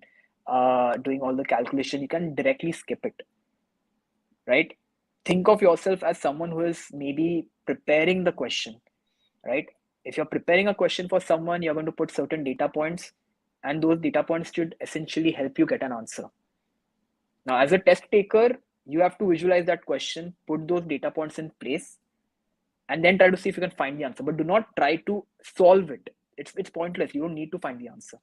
doing all the calculation, you can directly skip it, right? Think of yourself as someone who is maybe preparing the question, right? If you're preparing a question for someone, you're going to put certain data points, and those data points should essentially help you get an answer. Now, as a test taker, you have to visualize that question, put those data points in place, and then try to see if you can find the answer. But do not try to solve it. It's pointless. You don't need to find the answer.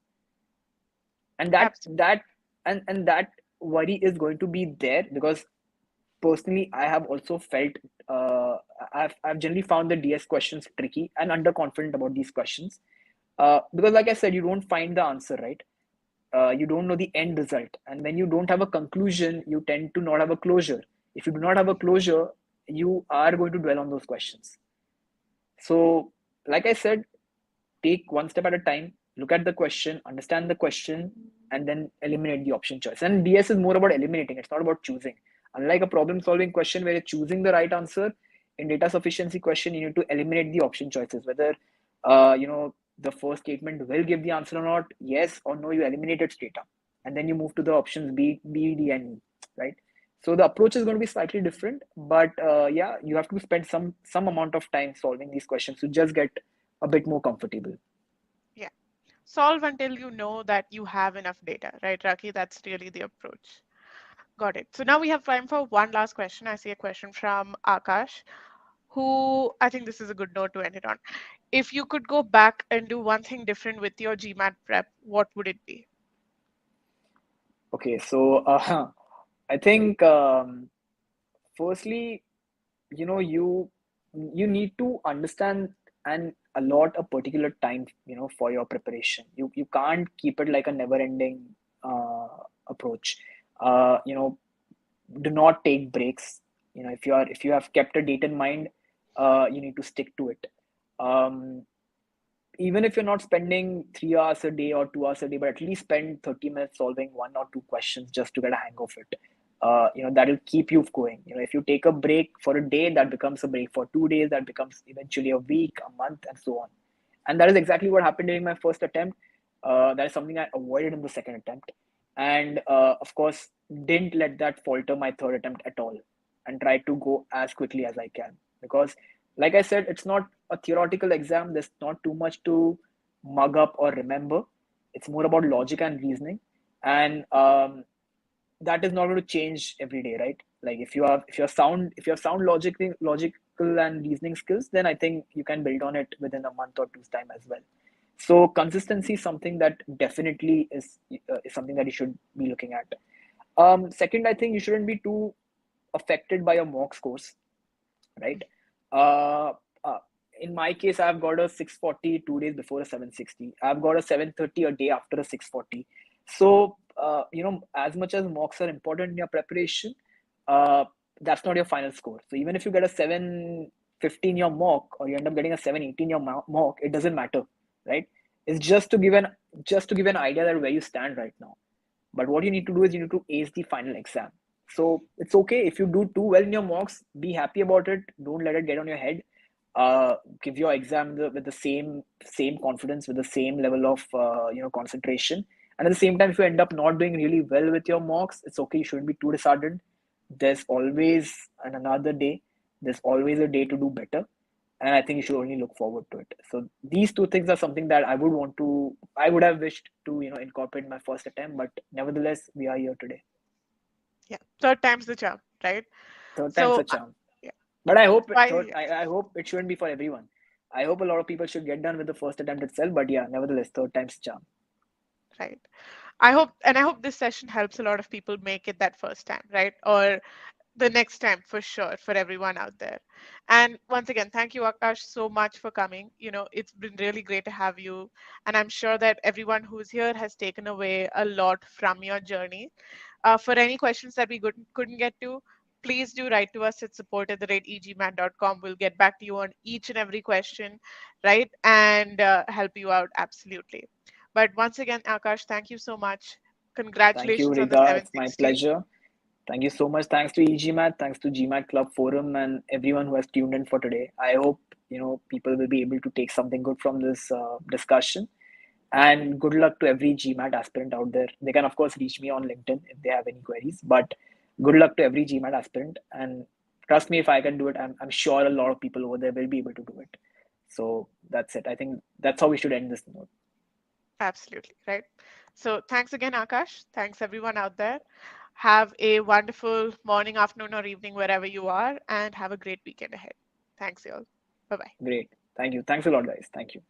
And Absolutely. that worry is going to be there, because personally, I have also felt I've generally found the DS questions tricky and underconfident about these questions, because, like I said, you don't find the answer, right? You don't know the end result, and when you don't have a conclusion, you tend to not have a closure. If you do not have a closure, you are going to dwell on those questions. So, like I said, take one step at a time, look at the question, understand the question, and then eliminate the option choice. And DS is more about eliminating, it's not about choosing. Unlike a problem solving question where you're choosing the right answer, in data sufficiency question, you need to eliminate the option choices, whether the first statement will give the answer or not, yes or no, you eliminate it straight up. And then you move to the options B, D, and E, right? So the approach is going to be slightly different, but yeah, you have to spend some amount of time solving these questions to just get a bit more comfortable. Yeah. Solve until you know that you have enough data, right, Raki? That's really the approach. Got it. So now we have time for one last question. I see a question from Akash, who I think this is a good note to end it on. If you could go back and do one thing different with your GMAT prep, what would it be? Okay, so I think firstly, you need to understand and allot a particular time, for your preparation. You can't keep it like a never ending uh, approach. uh, you know do not take breaks. If you have kept a date in mind, you need to stick to it. um, Even if you're not spending 3 hours a day or 2 hours a day, but at least spend 30 minutes solving one or two questions just to get a hang of it. That'll keep you going. If you take a break for a day, that becomes a break for 2 days, that becomes eventually a week, a month, and so on. And that is exactly what happened during my first attempt. That is something I avoided in the second attempt. And of course, didn't let that falter my third attempt at all, and tried to go as quickly as I can. Because, like I said, it's not a theoretical exam. There's not too much to mug up or remember. It's more about logic and reasoning. And that is not going to change every day, right? Like if you have sound logical and reasoning skills, then I think you can build on it within a month or two's time as well. So consistency is something that definitely is something that you should be looking at. Second, I think you shouldn't be too affected by your mock scores, right? Uh, uh, in my case, I've got a 640 2 days before a 760. I've got a 730 a day after a 640. So, as much as mocks are important in your preparation, uh, that's not your final score. So even if you get a 715 your mock, or you end up getting a 718 your mock, it doesn't matter, right? It's just to give an idea that where you stand right now. But what you need to do is you need to ace the final exam. So it's okay if you do too well in your mocks. Be happy about it. Don't let it get on your head. Give your exam with the same confidence, with the same level of concentration. And at the same time, if you end up not doing really well with your mocks, it's okay. You shouldn't be too disheartened. There's always another day. There's always a day to do better, and I think you should only look forward to it. So these two things are something that I would have wished to incorporate in my first attempt, but nevertheless, we are here today. Yeah, third time's the charm, right? Third time's So, a charm. yeah, But I hope why? I hope it shouldn't be for everyone. I hope a lot of people should get done with the first attempt itself, but yeah, nevertheless, third time's a charm. Right. I hope this session helps a lot of people make it that first time, right? Or the next time for sure for everyone out there. And once again, thank you, Akash, so much for coming. It's been really great to have you. And I'm sure that everyone who's here has taken away a lot from your journey. For any questions that we couldn't get to, please do write to us at support@egmat.com. We'll get back to you on each and every question, right? And help you out absolutely. But once again, Akash, thank you so much. Thank you, Congratulations on the Rida. It's my 760. pleasure. Thank you so much. Thanks to EGMAT. Thanks to GMAT Club Forum and everyone who has tuned in for today. I hope people will be able to take something good from this discussion. And good luck to every GMAT aspirant out there. They can, of course, reach me on LinkedIn if they have any queries. But good luck to every GMAT aspirant. And trust me, if I can do it, I'm sure a lot of people over there will be able to do it. So that's it. I think that's how we should end this note. Absolutely, right? So thanks again, Akash. Thanks everyone out there. Have a wonderful morning, afternoon, or evening wherever you are, and have a great weekend ahead. Thanks, y'all. Bye bye. Great. Thank you. Thanks a lot, guys. Thank you.